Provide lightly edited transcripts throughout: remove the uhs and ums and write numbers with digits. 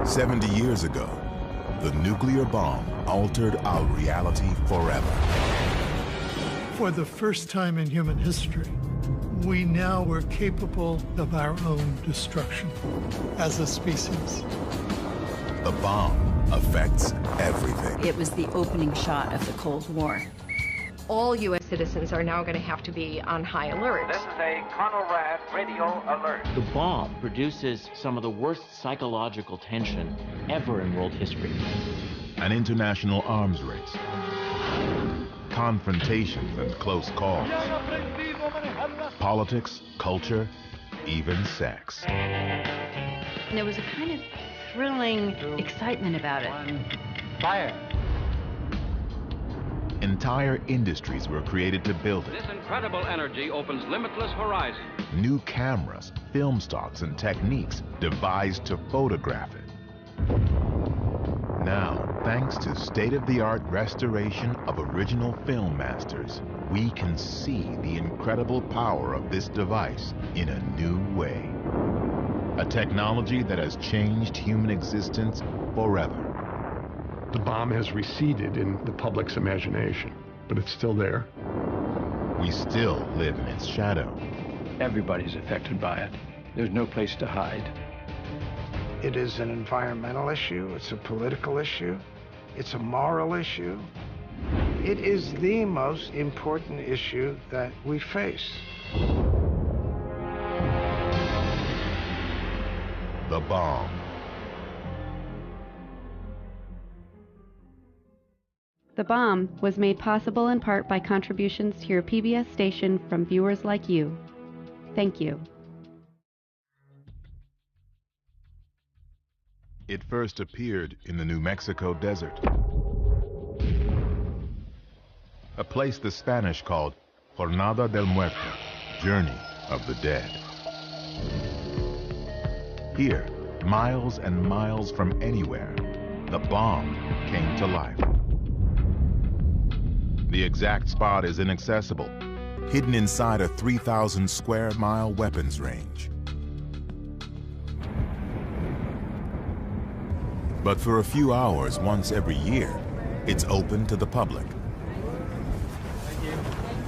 70 years ago, the nuclear bomb altered our reality forever. For the first time in human history, we now were capable of our own destruction as a species. The bomb affects everything. It was the opening shot of the Cold War. All U.S. citizens are now going to have to be on high alert. This is a Conrad radio alert. The bomb produces some of the worst psychological tension ever in world history. An international arms race. Confrontations and close calls. Politics, culture, even sex. And there was a kind of thrilling excitement about it. Fire. Entire industries were created to build it. This incredible energy opens limitless horizons. New cameras, film stocks, and techniques devised to photograph it. Now, thanks to state-of-the-art restoration of original film masters, we can see the incredible power of this device in a new way. A technology that has changed human existence forever. The bomb has receded in the public's imagination, but it's still there. We still live in its shadow. Everybody's affected by it. There's no place to hide. It is an environmental issue, it's a political issue, it's a moral issue. It is the most important issue that we face. The bomb. The Bomb was made possible in part by contributions to your PBS station from viewers like you. Thank you. It first appeared in the New Mexico desert, a place the Spanish called Jornada del Muerto, Journey of the Dead. Here, miles and miles from anywhere, the bomb came to life. The exact spot is inaccessible, hidden inside a 3,000 square mile weapons range. But for a few hours once every year, it's open to the public. Thank you.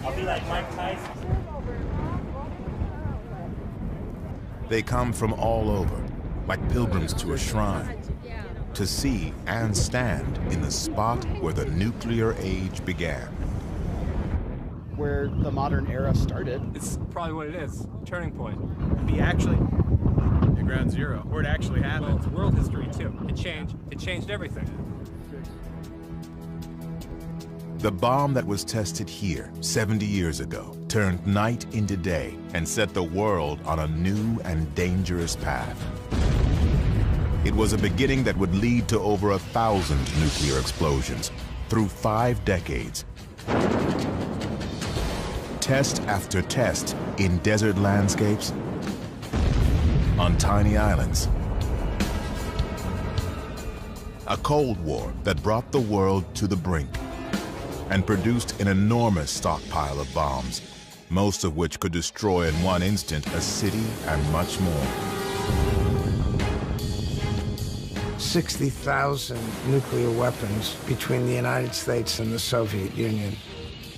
I'll be like Mike Tyson. They come from all over, like pilgrims to a shrine, to see and stand in the spot where the nuclear age began. Where the modern era started. It's probably what it is, turning point. The ground zero, where it actually happened. Well, it's world history too. It changed everything. The bomb that was tested here 70 years ago turned night into day and set the world on a new and dangerous path. It was a beginning that would lead to over 1,000 nuclear explosions through 5 decades. Test after test in desert landscapes, on tiny islands. A Cold War that brought the world to the brink and produced an enormous stockpile of bombs, most of which could destroy in one instant a city and much more. 60,000 nuclear weapons between the United States and the Soviet Union.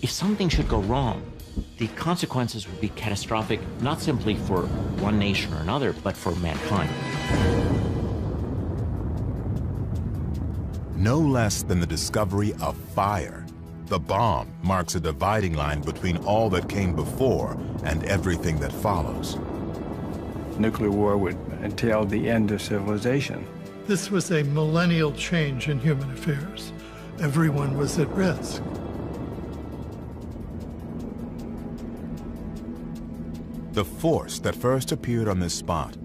If something should go wrong, the consequences would be catastrophic, not simply for one nation or another, but for mankind. No less than the discovery of fire, the bomb marks a dividing line between all that came before and everything that follows. Nuclear war would entail the end of civilization. This was a millennial change in human affairs. Everyone was at risk. The force that first appeared on this spot,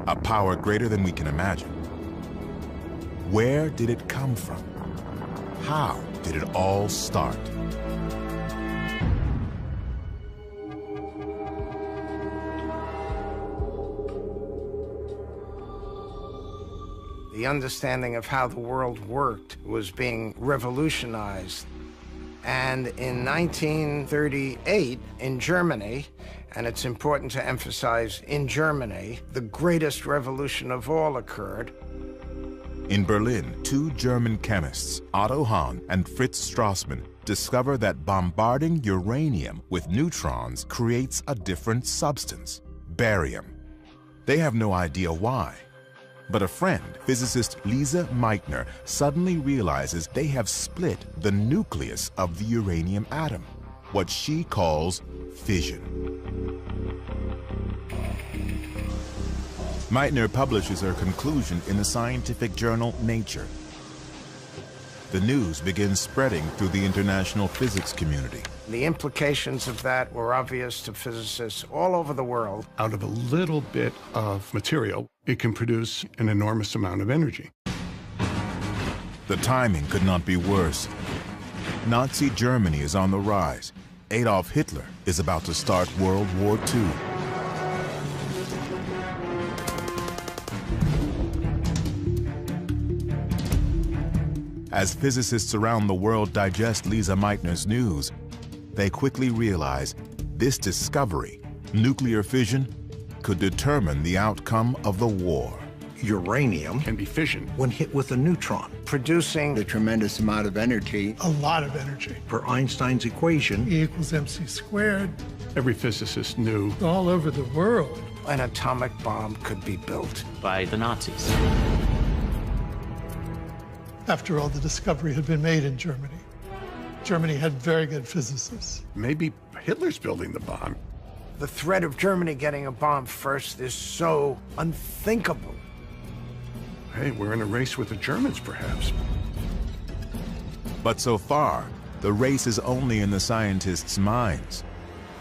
a power greater than we can imagine. Where did it come from? How did it all start? The understanding of how the world worked was being revolutionized. And in 1938, in Germany, and it's important to emphasize in Germany, the greatest revolution of all occurred. In Berlin, two German chemists, Otto Hahn and Fritz Strassmann, discover that bombarding uranium with neutrons creates a different substance, barium. They have no idea why. But a friend, physicist Lise Meitner, suddenly realizes they have split the nucleus of the uranium atom, what she calls fission. Meitner publishes her conclusion in the scientific journal Nature. The news begins spreading through the international physics community. The implications of that were obvious to physicists all over the world. Out of a little bit of material, it can produce an enormous amount of energy. The timing could not be worse. Nazi Germany is on the rise. Adolf Hitler is about to start World War II. As physicists around the world digest Lise Meitner's news, they quickly realize this discovery, nuclear fission, could determine the outcome of the war. Uranium can be fissioned when hit with a neutron, producing a tremendous amount of energy. A lot of energy. Per Einstein's equation, E equals mc squared. Every physicist knew all over the world an atomic bomb could be built by the Nazis. After all, the discovery had been made in Germany. Germany had very good physicists. Maybe Hitler's building the bomb. The threat of Germany getting a bomb first is so unthinkable. Hey, we're in a race with the Germans, perhaps. But so far, the race is only in the scientists' minds.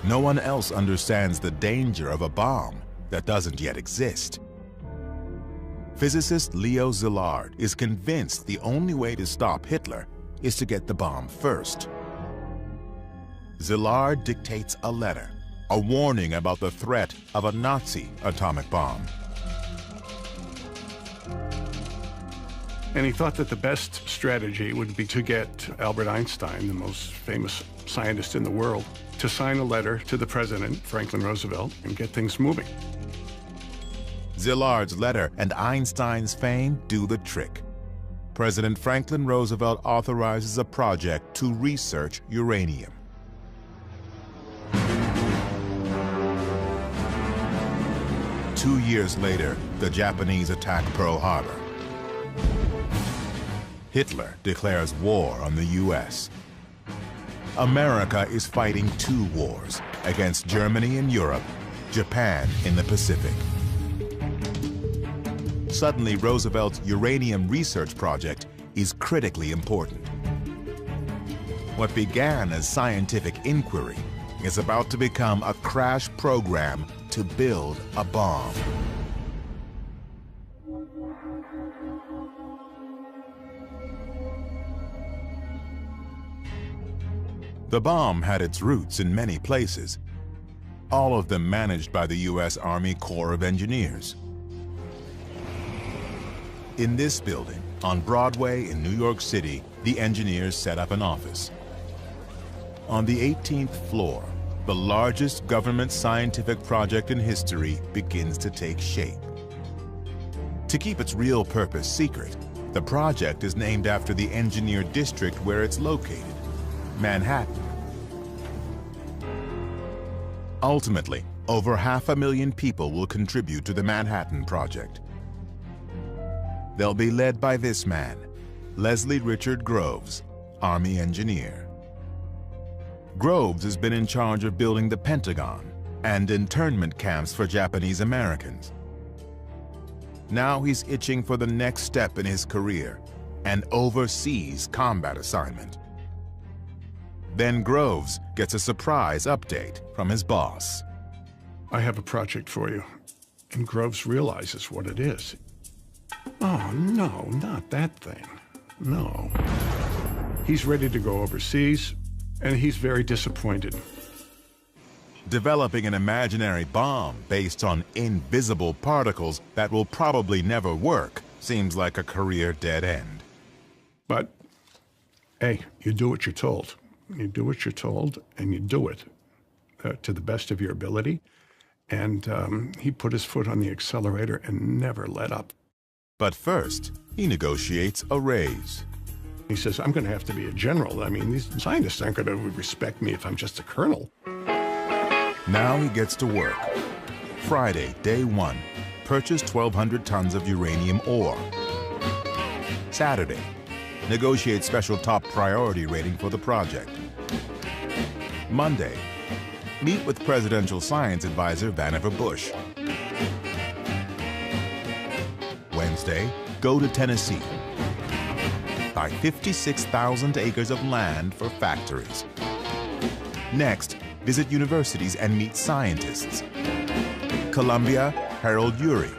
No one else understands the danger of a bomb that doesn't yet exist. Physicist Leo Szilard is convinced the only way to stop Hitler is to get the bomb first. Szilard dictates a letter, a warning about the threat of a Nazi atomic bomb. And he thought that the best strategy would be to get Albert Einstein, the most famous scientist in the world, to sign a letter to the president, Franklin Roosevelt, and get things moving. Szilard's letter and Einstein's fame do the trick. President Franklin Roosevelt authorizes a project to research uranium. Two years later, the Japanese attack Pearl Harbor. Hitler declares war on the U.S. America is fighting two wars against Germany in Europe, Japan in the Pacific. Suddenly, Roosevelt's uranium research project is critically important. What began as scientific inquiry is about to become a crash program to build a bomb. The bomb had its roots in many places, all of them managed by the U.S. Army Corps of Engineers. In this building, on Broadway in New York City, the engineers set up an office. On the 18th floor, the largest government scientific project in history begins to take shape. To keep its real purpose secret, the project is named after the engineered district where it's located, Manhattan. Ultimately, over 500,000 people will contribute to the Manhattan Project. They'll be led by this man, Leslie Richard Groves, Army engineer. Groves has been in charge of building the Pentagon and internment camps for Japanese Americans. Now he's itching for the next step in his career, an overseas combat assignment. Then Groves gets a surprise update from his boss. I have a project for you. And Groves realizes what it is. Oh, no, not that thing. No. He's ready to go overseas, and he's very disappointed. Developing an imaginary bomb based on invisible particles that will probably never work seems like a career dead end. But, hey, you do what you're told. You do what you're told, and you do it to the best of your ability. And he put his foot on the accelerator and never let up. But first, he negotiates a raise. He says, I'm going to have to be a general. I mean, these scientists aren't going to respect me if I'm just a colonel. Now he gets to work. Friday, day 1, purchase 1,200 tons of uranium ore. Saturday, negotiate special top priority rating for the project. Monday, meet with Presidential Science Advisor Vannevar Bush. Wednesday, go to Tennessee. Buy 56,000 acres of land for factories. Next, visit universities and meet scientists. Columbia, Harold Urey.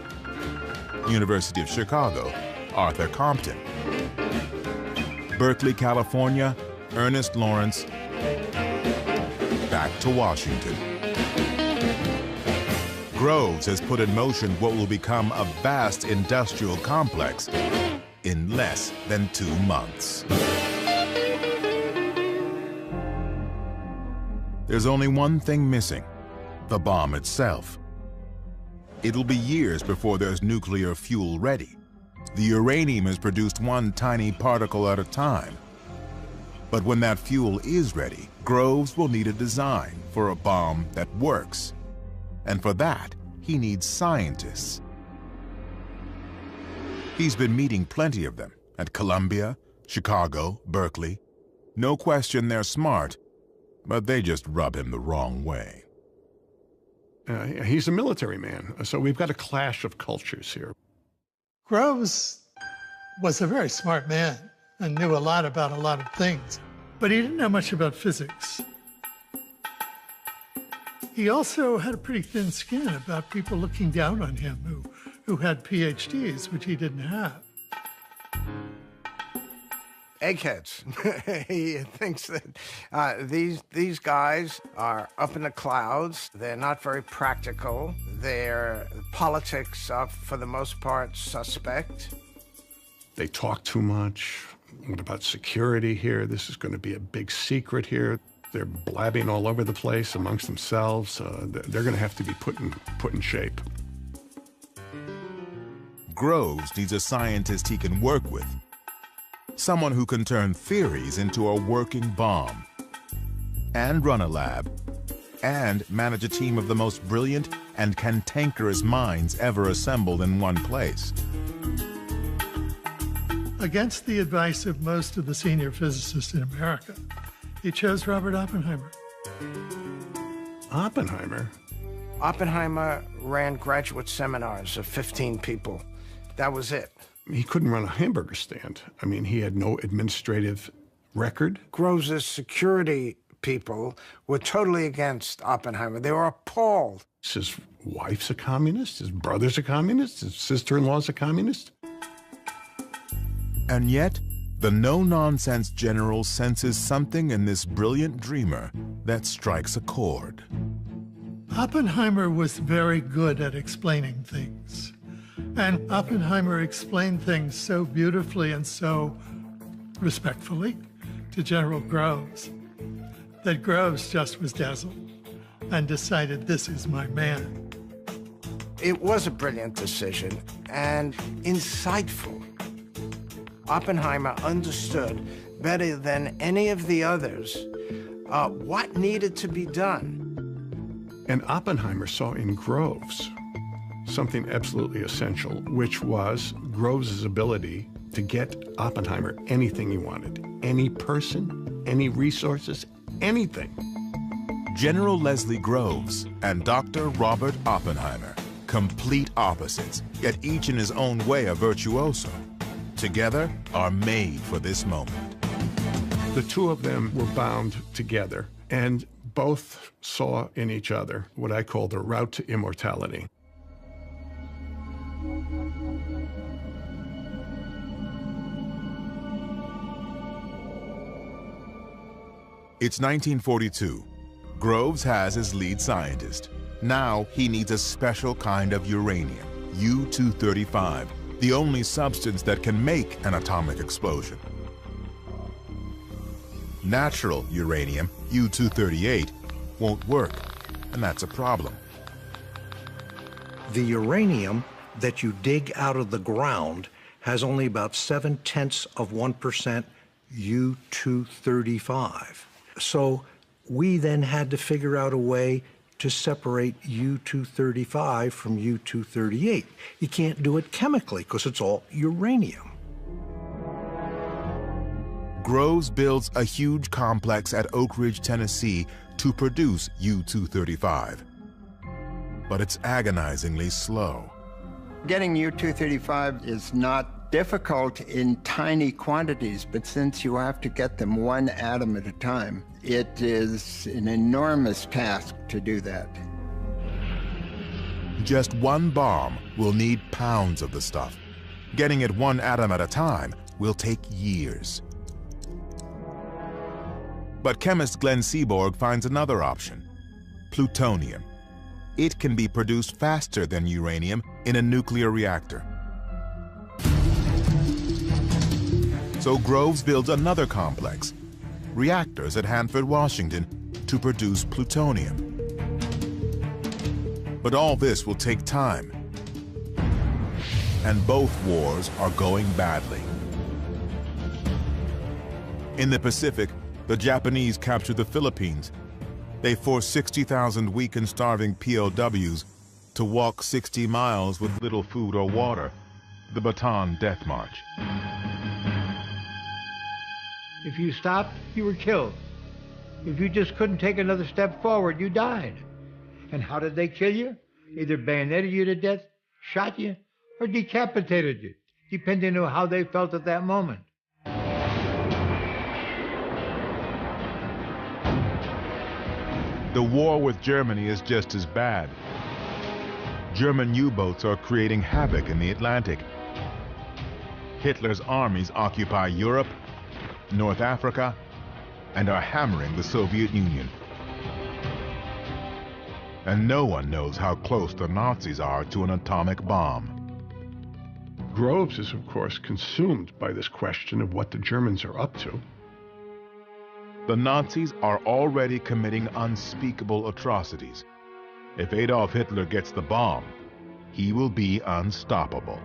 University of Chicago, Arthur Compton. Berkeley, California, Ernest Lawrence. Back to Washington. Groves has put in motion what will become a vast industrial complex in less than 2 months. There's only one thing missing: the bomb itself. It'll be years before there's nuclear fuel ready. The uranium is produced one tiny particle at a time. But when that fuel is ready, Groves will need a design for a bomb that works. And for that, he needs scientists. He's been meeting plenty of them at Columbia, Chicago, Berkeley. No question they're smart, but they just rub him the wrong way. He's a military man, so we've got a clash of cultures here. Groves was a very smart man and knew a lot about a lot of things, but he didn't know much about physics. He also had a pretty thin skin about people looking down on him who had PhDs, which he didn't have. Eggheads. He thinks that these guys are up in the clouds. They're not very practical. Their politics are, for the most part, suspect. They talk too much. What about security here? This is going to be a big secret here. They're blabbing all over the place amongst themselves. They're going to have to be put in shape. Groves needs a scientist he can work with. Someone who can turn theories into a working bomb, and run a lab, and manage a team of the most brilliant and cantankerous minds ever assembled in one place. Against the advice of most of the senior physicists in America, he chose Robert Oppenheimer. Oppenheimer? Oppenheimer ran graduate seminars of 15 people. That was it. He couldn't run a hamburger stand. I mean, he had no administrative record. Groves' security people were totally against Oppenheimer. They were appalled. His wife's a communist, his brother's a communist, his sister-in-law's a communist. And yet, the no-nonsense general senses something in this brilliant dreamer that strikes a chord. Oppenheimer was very good at explaining things. And Oppenheimer explained things so beautifully and so respectfully to General Groves that Groves just was dazzled and decided, this is my man. It was a brilliant decision and insightful. Oppenheimer understood better than any of the others what needed to be done. And Oppenheimer saw in Groves something absolutely essential, which was Groves' ability to get Oppenheimer anything he wanted. Any person, any resources, anything. General Leslie Groves and Dr. Robert Oppenheimer, complete opposites, yet each in his own way a virtuoso, together are made for this moment. The two of them were bound together, and both saw in each other what I call the route to immortality. It's 1942. Groves has his lead scientist. Now he needs a special kind of uranium, U-235, the only substance that can make an atomic explosion. Natural uranium, U-238, won't work, and that's a problem. The uranium that you dig out of the ground has only about 0.7% U-235. So we then had to figure out a way to separate U-235 from U-238. You can't do it chemically because it's all uranium. Groves builds a huge complex at Oak Ridge, Tennessee to produce U-235. But it's agonizingly slow. Getting U-235 is not difficult in tiny quantities, but since you have to get them one atom at a time, it is an enormous task to do that. Just one bomb will need pounds of the stuff. Getting it one atom at a time will take years. But chemist Glenn Seaborg finds another option: plutonium. It can be produced faster than uranium in a nuclear reactor. So Groves builds another complex, reactors at Hanford, Washington, to produce plutonium. But all this will take time. And both wars are going badly. In the Pacific, the Japanese captured the Philippines. They forced 60,000 weak and starving POWs to walk 60 miles with little food or water, the Bataan Death March. If you stopped, you were killed. If you just couldn't take another step forward, you died. And how did they kill you? Either bayoneted you to death, shot you, or decapitated you, depending on how they felt at that moment. The war with Germany is just as bad. German U-boats are creating havoc in the Atlantic. Hitler's armies occupy Europe, North Africa, and are hammering the Soviet Union. And no one knows how close the Nazis are to an atomic bomb. Groves is, of course, consumed by this question of what the Germans are up to. The Nazis are already committing unspeakable atrocities. If Adolf Hitler gets the bomb, he will be unstoppable.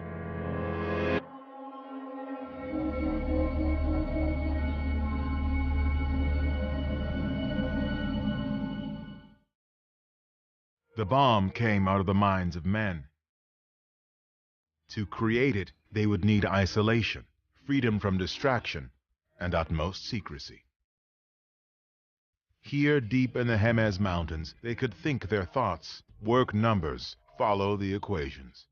The bomb came out of the minds of men. To create it, they would need isolation, freedom from distraction, and utmost secrecy. Here, deep in the Jemez Mountains, they could think their thoughts, work numbers, follow the equations.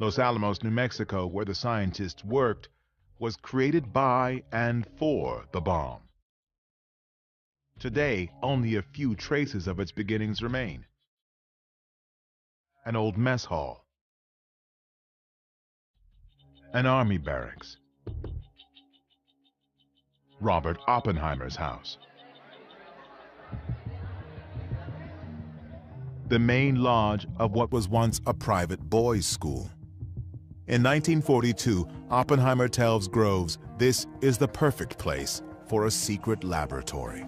Los Alamos, New Mexico, where the scientists worked, was created by and for the bomb. Today, only a few traces of its beginnings remain. An old mess hall, an army barracks, Robert Oppenheimer's house, the main lodge of what was once a private boys' school. In 1942, Oppenheimer tells Groves this is the perfect place for a secret laboratory.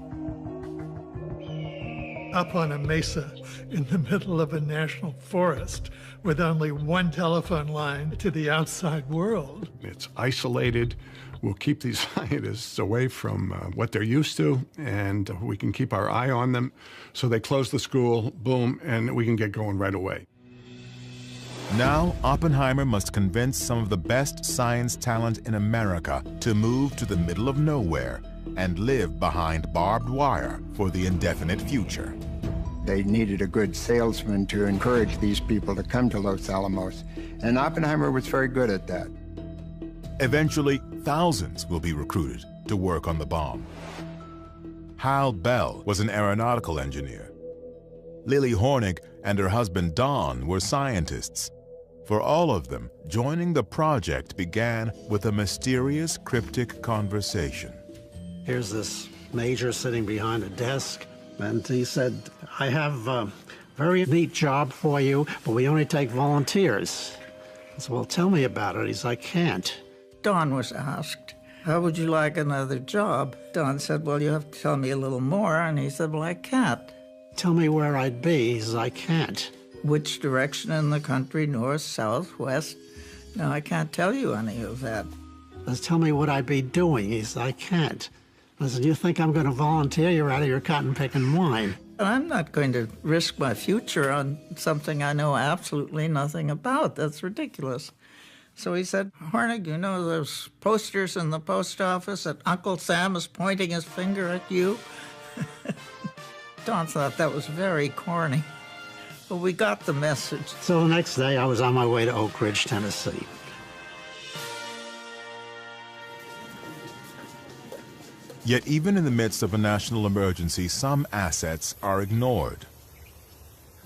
Up on a mesa in the middle of a national forest with only one telephone line to the outside world. It's isolated. We'll keep these scientists away from what they're used to, and we can keep our eye on them. So they close the school, boom, and we can get going right away. Now, Oppenheimer must convince some of the best science talent in America to move to the middle of nowhere and live behind barbed wire for the indefinite future. They needed a good salesman to encourage these people to come to Los Alamos, and Oppenheimer was very good at that. Eventually, thousands will be recruited to work on the bomb. Hal Bell was an aeronautical engineer. Lily Hornig and her husband Don were scientists. For all of them, joining the project began with a mysterious, cryptic conversation. Here's this major sitting behind a desk, and he said, I have a very neat job for you, but we only take volunteers. I said, well, tell me about it. He's like, I can't. Don was asked, how would you like another job? Don said, well, you have to tell me a little more. And he said, well, I can't. Tell me where I'd be. He says, I can't. Which direction in the country, north, south, west? No, I can't tell you any of that. Tell me what I'd be doing. He says, I can't. I said, you think I'm going to volunteer? You're out of your cotton-picking mind. I'm not going to risk my future on something I know absolutely nothing about. That's ridiculous. So he said, Hornig, you know those posters in the post office that Uncle Sam is pointing his finger at you? Don thought that was very corny. But we got the message. So the next day, I was on my way to Oak Ridge, Tennessee. Yet even in the midst of a national emergency, some assets are ignored.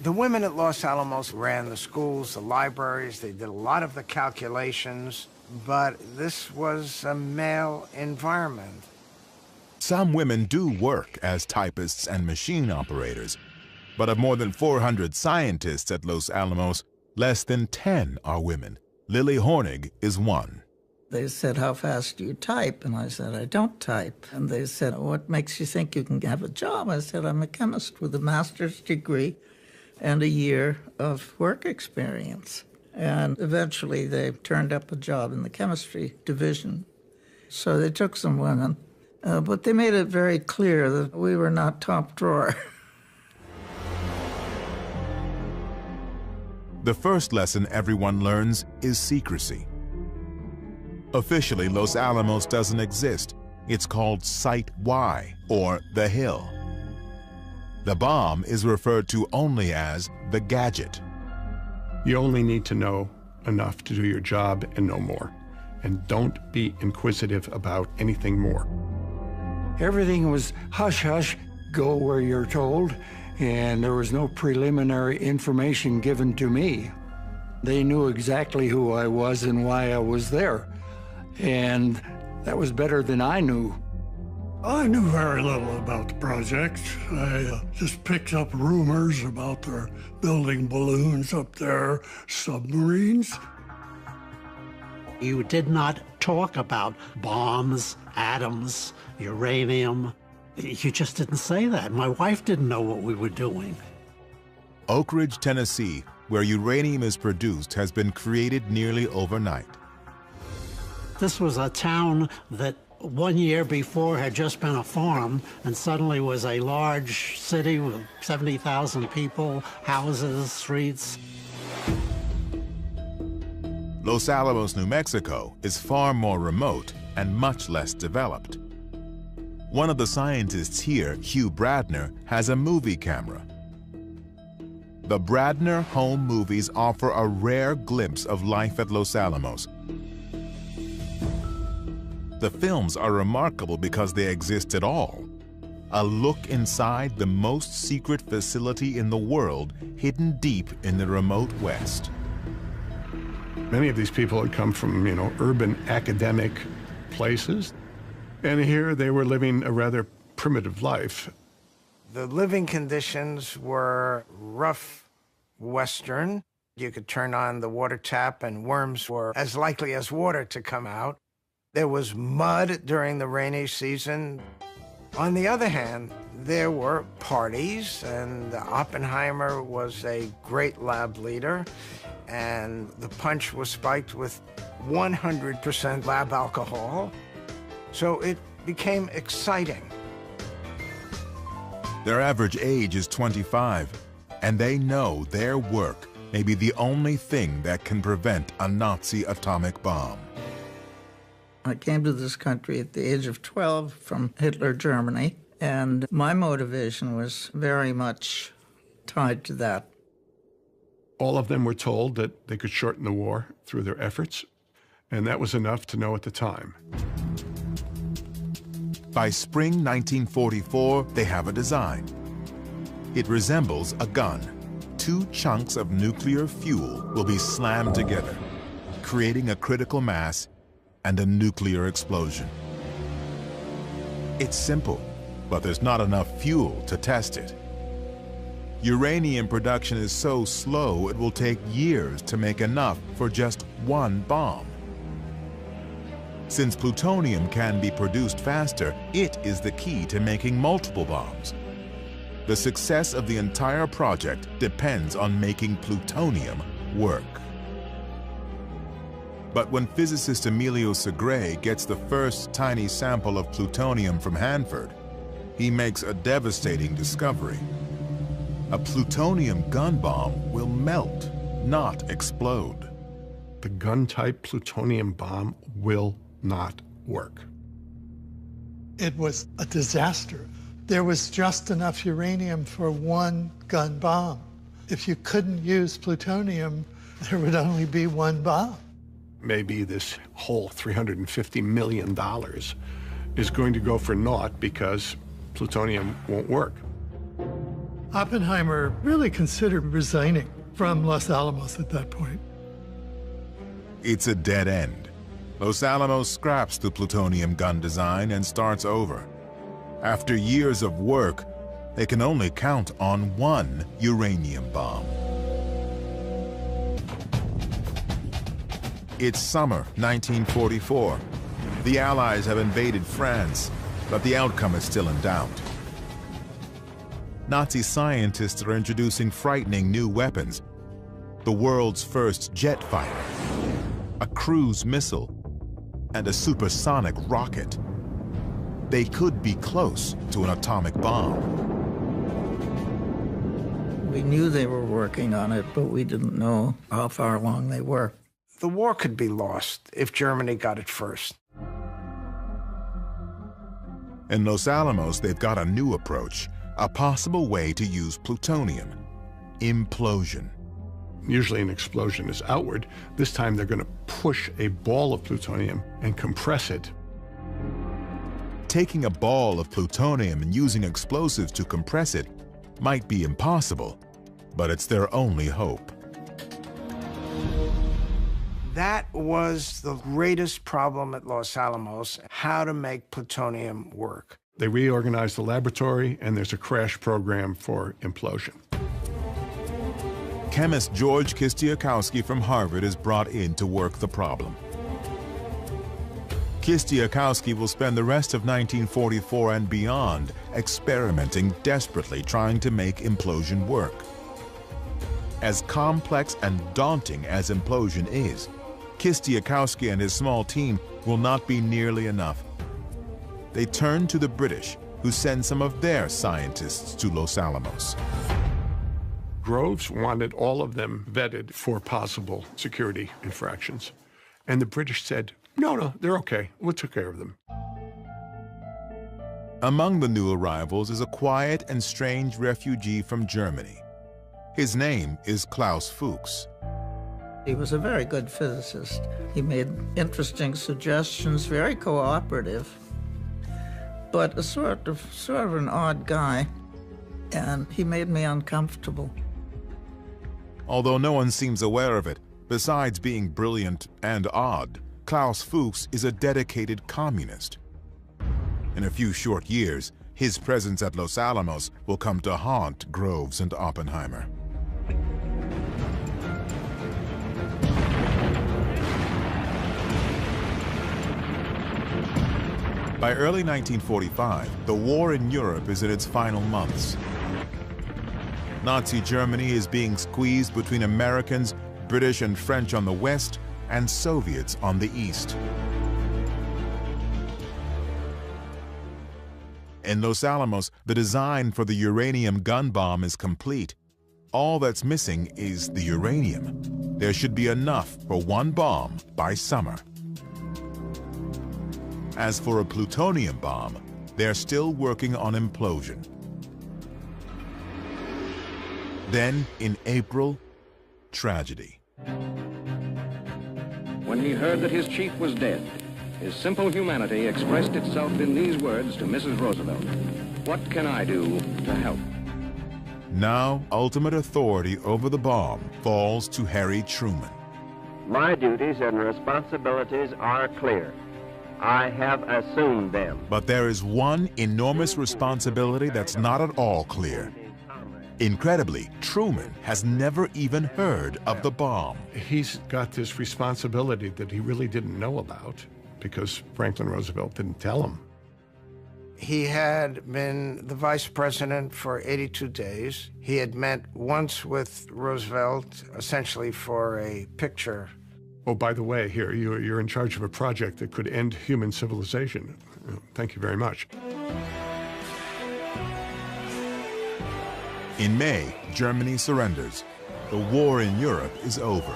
The women at Los Alamos ran the schools, the libraries, they did a lot of the calculations, but this was a male environment. Some women do work as typists and machine operators, but of more than 400 scientists at Los Alamos, less than 10 are women. Lily Hornig is one. They said, how fast do you type? And I said, I don't type. And they said, what makes you think you can have a job? I said, I'm a chemist with a master's degree and a year of work experience. And eventually they turned up a job in the chemistry division. So they took some women, but they made it very clear that we were not top drawer. The first lesson everyone learns is secrecy. Officially, Los Alamos doesn't exist. It's called Site Y, or the Hill. The bomb is referred to only as the gadget. You only need to know enough to do your job and no more. And don't be inquisitive about anything more. Everything was hush-hush, go where you're told, and there was no preliminary information given to me. They knew exactly who I was and why I was there, and that was better than I knew. I knew very little about the project. I just picked up rumors about their building balloons up there, submarines. You did not talk about bombs, atoms, uranium. You just didn't say that. My wife didn't know what we were doing. Oak Ridge, Tennessee, where uranium is produced, has been created nearly overnight. This was a town that 1 year before had just been a farm and suddenly was a large city with 70,000 people, houses, streets. Los Alamos, New Mexico is far more remote and much less developed. One of the scientists here, Hugh Bradner, has a movie camera. The Bradner home movies offer a rare glimpse of life at Los Alamos. The films are remarkable because they exist at all. A look inside the most secret facility in the world, hidden deep in the remote West. Many of these people had come from, urban academic places, and here they were living a rather primitive life. The living conditions were rough Western. You could turn on the water tap and worms were as likely as water to come out. There was mud during the rainy season. On the other hand, there were parties, and Oppenheimer was a great lab leader, and the punch was spiked with 100% lab alcohol. So it became exciting. Their average age is 25, and they know their work may be the only thing that can prevent a Nazi atomic bomb. I came to this country at the age of 12 from Hitler, Germany, and my motivation was very much tied to that. All of them were told that they could shorten the war through their efforts, and that was enough to know at the time. By spring 1944, they have a design. It resembles a gun. 2 chunks of nuclear fuel will be slammed together, creating a critical mass and a nuclear explosion. It's simple, but there's not enough fuel to test it. Uranium production is so slow it will take years to make enough for just 1 bomb. Since plutonium can be produced faster, it is the key to making multiple bombs. The success of the entire project depends on making plutonium work. But when physicist Emilio Segre gets the first tiny sample of plutonium from Hanford, he makes a devastating discovery. A plutonium gun bomb will melt, not explode. The gun-type plutonium bomb will not work. It was a disaster. There was just enough uranium for one gun bomb. If you couldn't use plutonium, there would only be one bomb. Maybe this whole $350 million is going to go for naught because plutonium won't work. Oppenheimer really considered resigning from Los Alamos at that point. It's a dead end. Los Alamos scraps the plutonium gun design and starts over. After years of work, they can only count on one uranium bomb. It's summer 1944. The Allies have invaded France, but the outcome is still in doubt. Nazi scientists are introducing frightening new weapons. The world's first jet fighter, a cruise missile, and a supersonic rocket. They could be close to an atomic bomb. We knew they were working on it, but we didn't know how far along they were. The war could be lost if Germany got it first. In Los Alamos, they've got a new approach, a possible way to use plutonium: implosion. Usually an explosion is outward. This time they're going to push a ball of plutonium and compress it. Taking a ball of plutonium and using explosives to compress it might be impossible, but it's their only hope. That was the greatest problem at Los Alamos, how to make plutonium work. They reorganized the laboratory, and there's a crash program for implosion. Chemist George Kistiakowsky from Harvard is brought in to work the problem. Kistiakowsky will spend the rest of 1944 and beyond experimenting desperately trying to make implosion work. As complex and daunting as implosion is, Kistiakowsky and his small team will not be nearly enough. They turn to the British, who send some of their scientists to Los Alamos. Groves wanted all of them vetted for possible security infractions. And the British said, no, they're okay. We'll take care of them. Among the new arrivals is a quiet and strange refugee from Germany. His name is Klaus Fuchs. He was a very good physicist. He made interesting suggestions, very cooperative, but a sort of an odd guy, and he made me uncomfortable. Although no one seems aware of it, besides being brilliant and odd, Klaus Fuchs is a dedicated communist. In a few short years, his presence at Los Alamos will come to haunt Groves and Oppenheimer. By early 1945, the war in Europe is in its final months. Nazi Germany is being squeezed between Americans, British and French on the west, and Soviets on the east. In Los Alamos, the design for the uranium gun bomb is complete. All that's missing is the uranium. There should be enough for one bomb by summer. As for a plutonium bomb, they're still working on implosion. Then, in April, tragedy. When he heard that his chief was dead, his simple humanity expressed itself in these words to Mrs. Roosevelt: "What can I do to help?" Now, ultimate authority over the bomb falls to Harry Truman. My duties and responsibilities are clear. I have assumed them. But there is one enormous responsibility that's not at all clear. Incredibly, Truman has never even heard of the bomb. He's got this responsibility that he really didn't know about. because Franklin Roosevelt didn't tell him. He had been the vice president for 82 days. He had met once with Roosevelt, essentially for a picture. Oh, by the way, here, you're in charge of a project that could end human civilization. Thank you very much. In May, Germany surrenders. The war in Europe is over.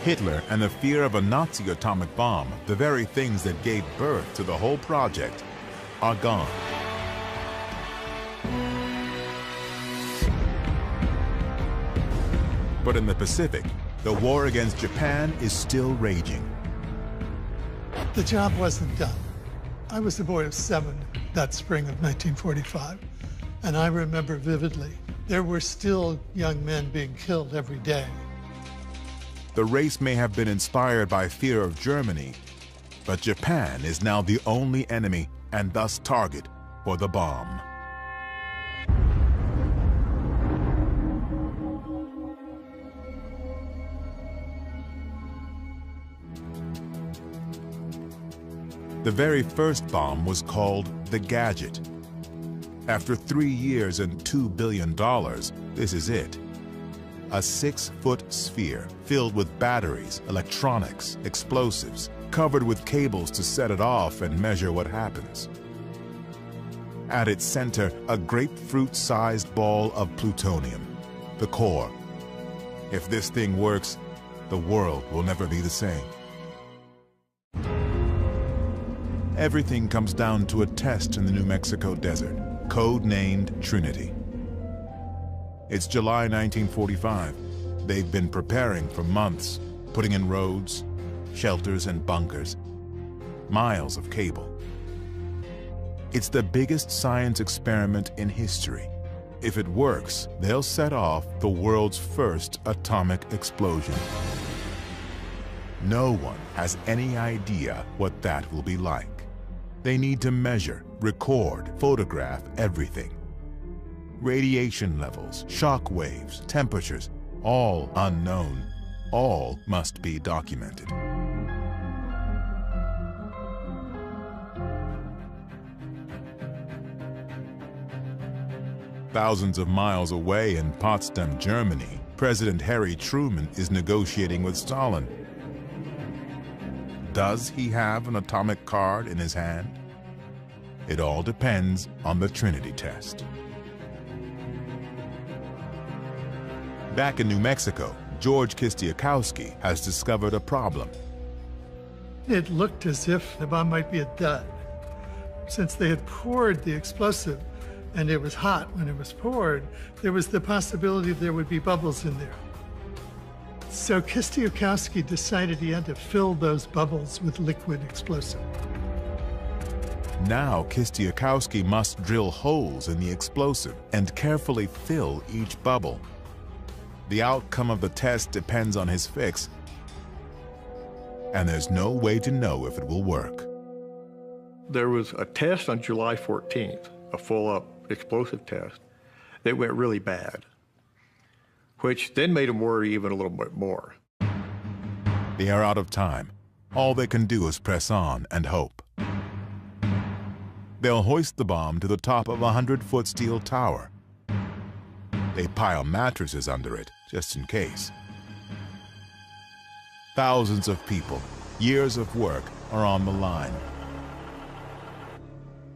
Hitler and the fear of a Nazi atomic bomb, the very things that gave birth to the whole project, are gone. But in the Pacific, the war against Japan is still raging. The job wasn't done. I was a boy of 7 that spring of 1945, and I remember vividly, there were still young men being killed every day. The race may have been inspired by fear of Germany, but Japan is now the only enemy and thus target for the bomb. The very first bomb was called the Gadget. After 3 years and $2 billion, this is it. A 6-foot sphere filled with batteries, electronics, explosives, covered with cables to set it off and measure what happens. At its center, a grapefruit-sized ball of plutonium, the core. If this thing works, the world will never be the same. Everything comes down to a test in the New Mexico desert, code-named Trinity. It's July 1945. They've been preparing for months, putting in roads, shelters, and bunkers, miles of cable. It's the biggest science experiment in history. If it works, they'll set off the world's first atomic explosion. No one has any idea what that will be like. They need to measure, record, photograph everything. Radiation levels, shock waves, temperatures, all unknown. All must be documented. Thousands of miles away in Potsdam, Germany, President Harry Truman is negotiating with Stalin. Does he have an atomic card in his hand? It all depends on the Trinity test. Back in New Mexico, George Kistiakowsky has discovered a problem. It looked as if the bomb might be a dud. Since they had poured the explosive and it was hot when it was poured, there was the possibility there would be bubbles in there. So Kistiakowsky decided he had to fill those bubbles with liquid explosive. Now Kistiakowsky must drill holes in the explosive and carefully fill each bubble. The outcome of the test depends on his fix, and there's no way to know if it will work. There was a test on July 14th, a full-up explosive test, that went really bad, which then made him worry even a little bit more. They are out of time. All they can do is press on and hope. They'll hoist the bomb to the top of a 100-foot steel tower. They pile mattresses under it, just in case. Thousands of people, years of work, are on the line.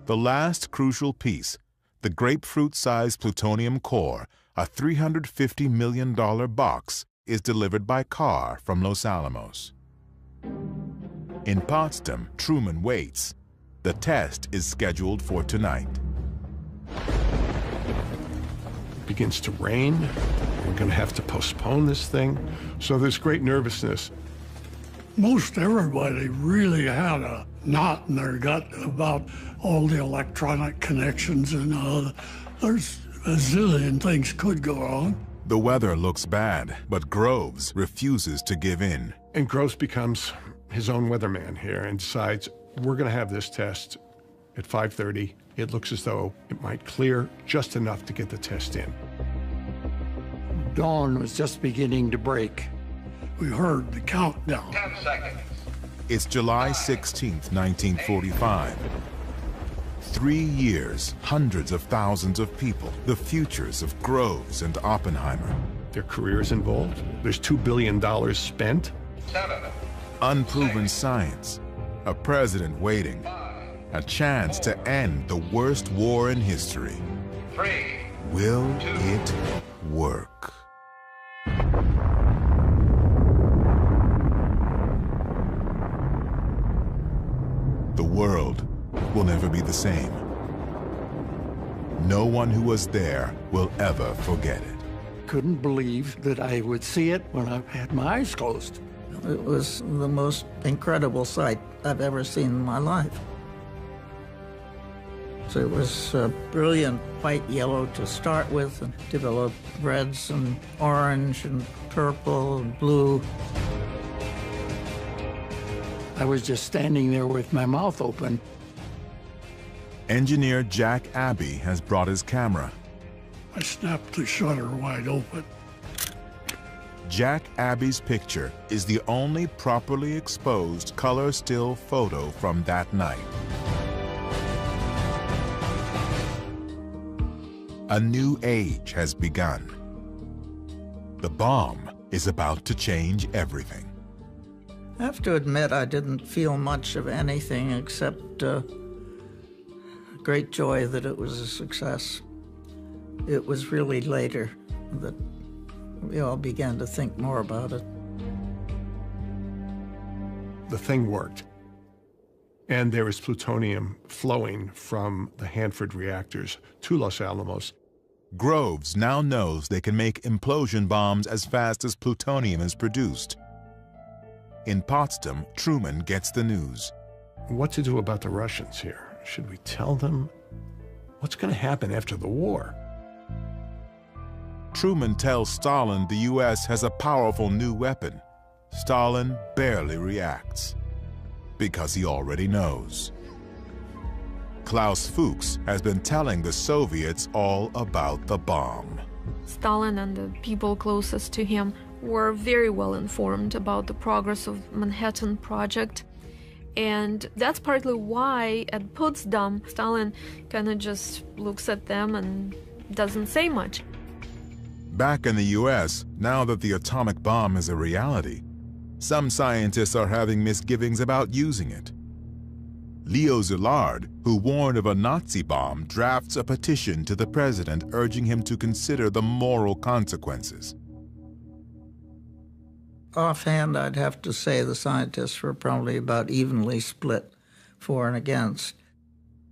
The last crucial piece, the grapefruit-sized plutonium core, a $350 million box, is delivered by car from Los Alamos. In Potsdam, Truman waits. The test is scheduled for tonight. It begins to rain. We're going to have to postpone this thing. So there's great nervousness. Most everybody really had a knot in their gut about all the electronic connections and there's a zillion things could go wrong. The weather looks bad, but Groves refuses to give in. And Groves becomes his own weatherman here and decides, we're going to have this test at 5:30. It looks as though it might clear just enough to get the test in. Dawn was just beginning to break. we heard the countdown. 10 seconds. It's July 16th, 1945. 3 years, hundreds of thousands of people, the futures of Groves and Oppenheimer. Their careers involved. There's $2 billion spent. 7. Unproven science, a president waiting, a chance to end the worst war in history. 3. Will it work? The world will never be the same. No one who was there will ever forget it. Couldn't believe that I would see it when I had my eyes closed. It was the most incredible sight I've ever seen in my life. So it was brilliant white yellow to start with, and developed reds and orange and purple and blue. I was just standing there with my mouth open. Engineer Jack Abbey has brought his camera. I snapped the shutter wide open. Jack Abbey's picture is the only properly exposed color still photo from that night. A new age has begun. The bomb is about to change everything. I have to admit I didn't feel much of anything except great joy that it was a success. It was really later that we all began to think more about it. The thing worked. And there is plutonium flowing from the Hanford reactors to Los Alamos. Groves now knows they can make implosion bombs as fast as plutonium is produced. In Potsdam, Truman gets the news. What to do about the Russians here? Should we tell them? What's going to happen after the war? Truman tells Stalin the U.S. has a powerful new weapon. Stalin barely reacts, because he already knows. Klaus Fuchs has been telling the Soviets all about the bomb. Stalin and the people closest to him were very well informed about the progress of Manhattan Project. And that's partly why at Potsdam, Stalin kind of just looks at them and doesn't say much. Back in the U.S., now that the atomic bomb is a reality, some scientists are having misgivings about using it. Leo Szilard, who warned of a Nazi bomb, drafts a petition to the president urging him to consider the moral consequences. Offhand, I'd have to say the scientists were probably about evenly split for and against.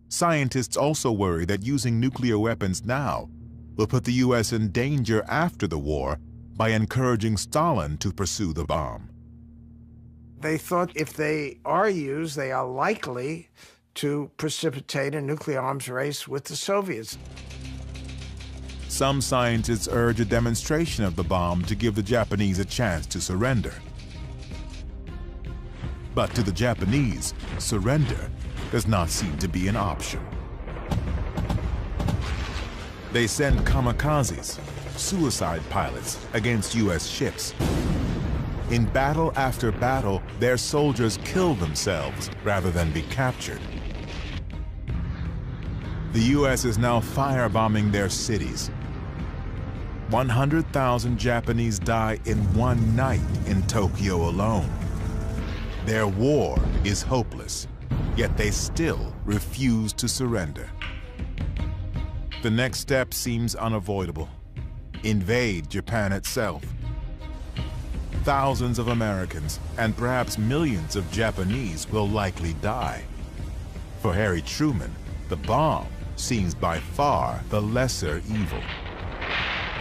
Scientists also worry that using nuclear weapons now will put the U.S. in danger after the war by encouraging Stalin to pursue the bomb. They thought if they are used, they are likely to precipitate a nuclear arms race with the Soviets. Some scientists urge a demonstration of the bomb to give the Japanese a chance to surrender. But to the Japanese, surrender does not seem to be an option. They send kamikazes, suicide pilots, against U.S. ships. In battle after battle, their soldiers kill themselves rather than be captured. The U.S. is now firebombing their cities. 100,000 Japanese die in one night in Tokyo alone. Their war is hopeless, yet they still refuse to surrender. The next step seems unavoidable. Invade Japan itself. Thousands of Americans and perhaps millions of Japanese will likely die. For Harry Truman, the bomb seems by far the lesser evil.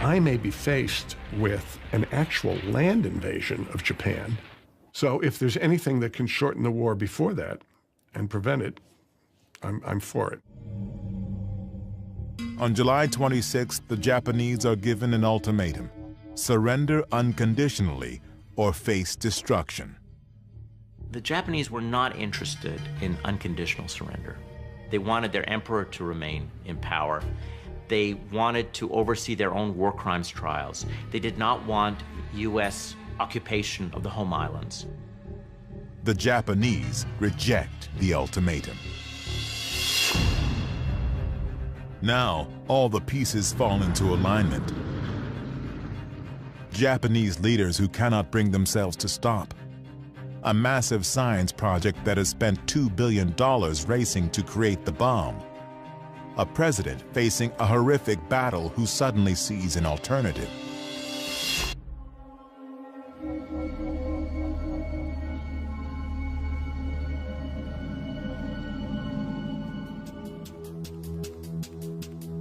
I may be faced with an actual land invasion of Japan. So if there's anything that can shorten the war before that and prevent it, I'm for it. On July 26th, the Japanese are given an ultimatum: surrender unconditionally or face destruction. The Japanese were not interested in unconditional surrender. They wanted their emperor to remain in power. They wanted to oversee their own war crimes trials. They did not want U.S. occupation of the home islands. The Japanese reject the ultimatum. Now, all the pieces fall into alignment. Japanese leaders who cannot bring themselves to stop. A massive science project that has spent $2 billion racing to create the bomb. A president facing a horrific battle who suddenly sees an alternative.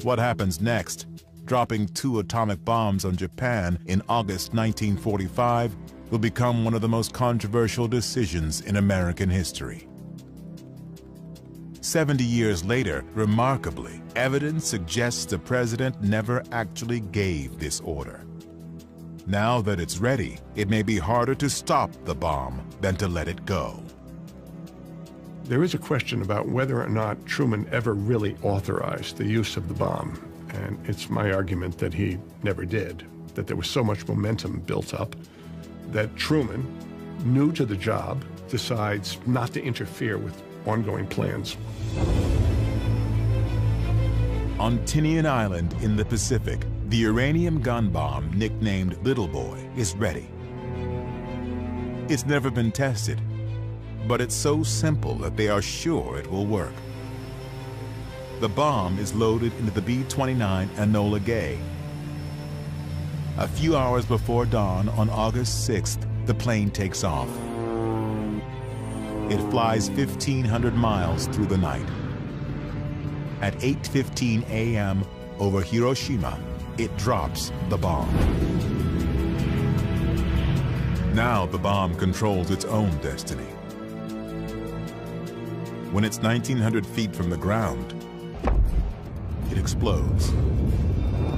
What happens next, dropping 2 atomic bombs on Japan in August 1945, will become one of the most controversial decisions in American history. 70 years later, remarkably, evidence suggests the president never actually gave this order. Now that it's ready, it may be harder to stop the bomb than to let it go. There is a question about whether or not Truman ever really authorized the use of the bomb, and it's my argument that he never did, that there was so much momentum built up that Truman, new to the job, decides not to interfere with ongoing plans. On Tinian Island in the Pacific, the uranium gun bomb, nicknamed Little Boy, is ready. It's never been tested, but it's so simple that they are sure it will work. The bomb is loaded into the B-29 Enola Gay. A few hours before dawn on August 6th, the plane takes off. It flies 1,500 miles through the night. At 8:15 a.m. over Hiroshima, it drops the bomb. Now the bomb controls its own destiny. When it's 1,900 feet from the ground, it explodes.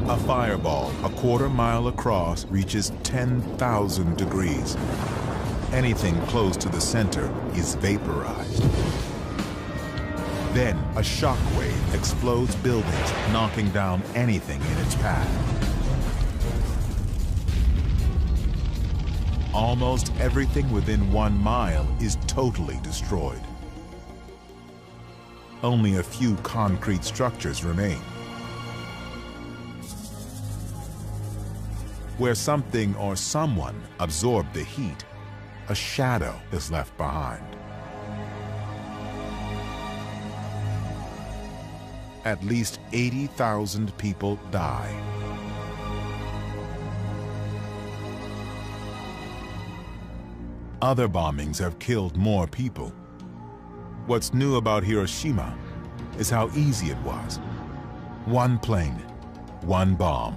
A fireball a quarter-mile across reaches 10,000 degrees. Anything close to the center is vaporized. Then a shockwave explodes buildings, knocking down anything in its path. Almost everything within 1 mile is totally destroyed. Only a few concrete structures remain. Where something or someone absorbed the heat, a shadow is left behind. At least 80,000 people die. Other bombings have killed more people. What's new about Hiroshima is how easy it was. 1 plane, 1 bomb.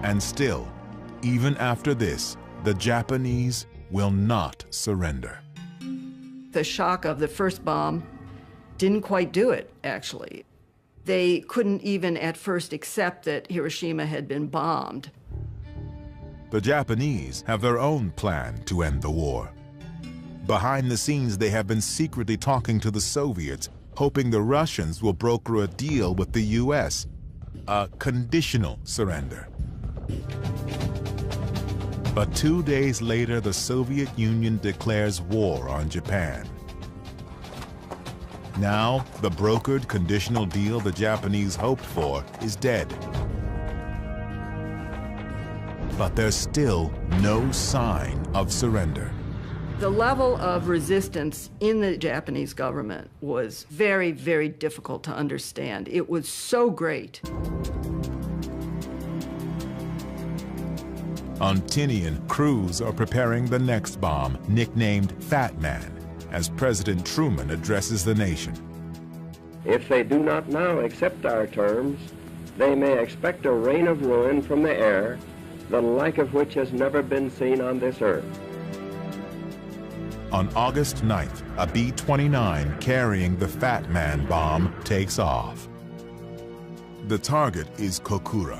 And still, even after this, the Japanese will not surrender. The shock of the first bomb didn't quite do it, actually. They couldn't even at first accept that Hiroshima had been bombed. The Japanese have their own plan to end the war. Behind the scenes, they have been secretly talking to the Soviets, hoping the Russians will broker a deal with the US, a conditional surrender. But 2 days later, the Soviet Union declares war on Japan. Now, the brokered conditional deal the Japanese hoped for is dead. But there's still no sign of surrender. The level of resistance in the Japanese government was very, very difficult to understand. It was so great. On Tinian, crews are preparing the next bomb, nicknamed Fat Man, as President Truman addresses the nation. If they do not now accept our terms, they may expect a rain of ruin from the air, the like of which has never been seen on this earth. On August 9th, a B-29 carrying the Fat Man bomb takes off. The target is Kokura.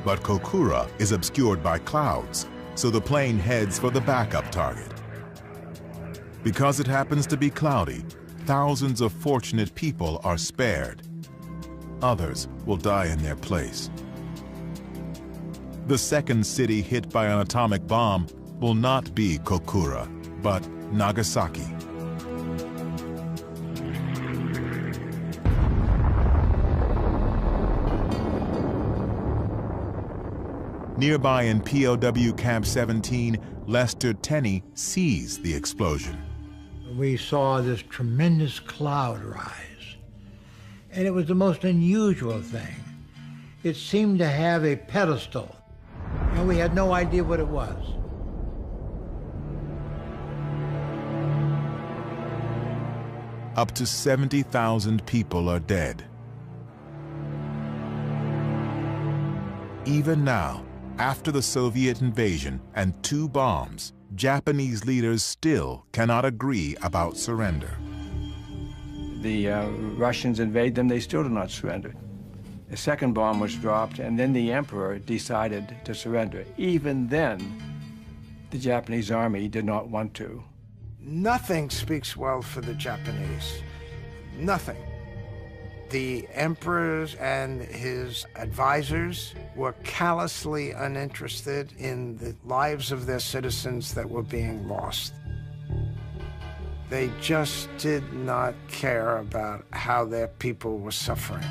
But Kokura is obscured by clouds, so the plane heads for the backup target. Because it happens to be cloudy, thousands of fortunate people are spared. Others will die in their place. The second city hit by an atomic bomb will not be Kokura, but Nagasaki. Nearby in POW Camp 17, Lester Tenney sees the explosion. We saw this tremendous cloud rise, and it was the most unusual thing. It seemed to have a pedestal, and we had no idea what it was. Up to 70,000 people are dead. Even now, after the Soviet invasion and 2 bombs, Japanese leaders still cannot agree about surrender. The Russians invade them, they still do not surrender. The second bomb was dropped, and then the emperor decided to surrender. Even then, the Japanese army did not want to. Nothing speaks well for the Japanese. Nothing. The emperor and his advisors were callously uninterested in the lives of their citizens that were being lost. They just did not care about how their people were suffering.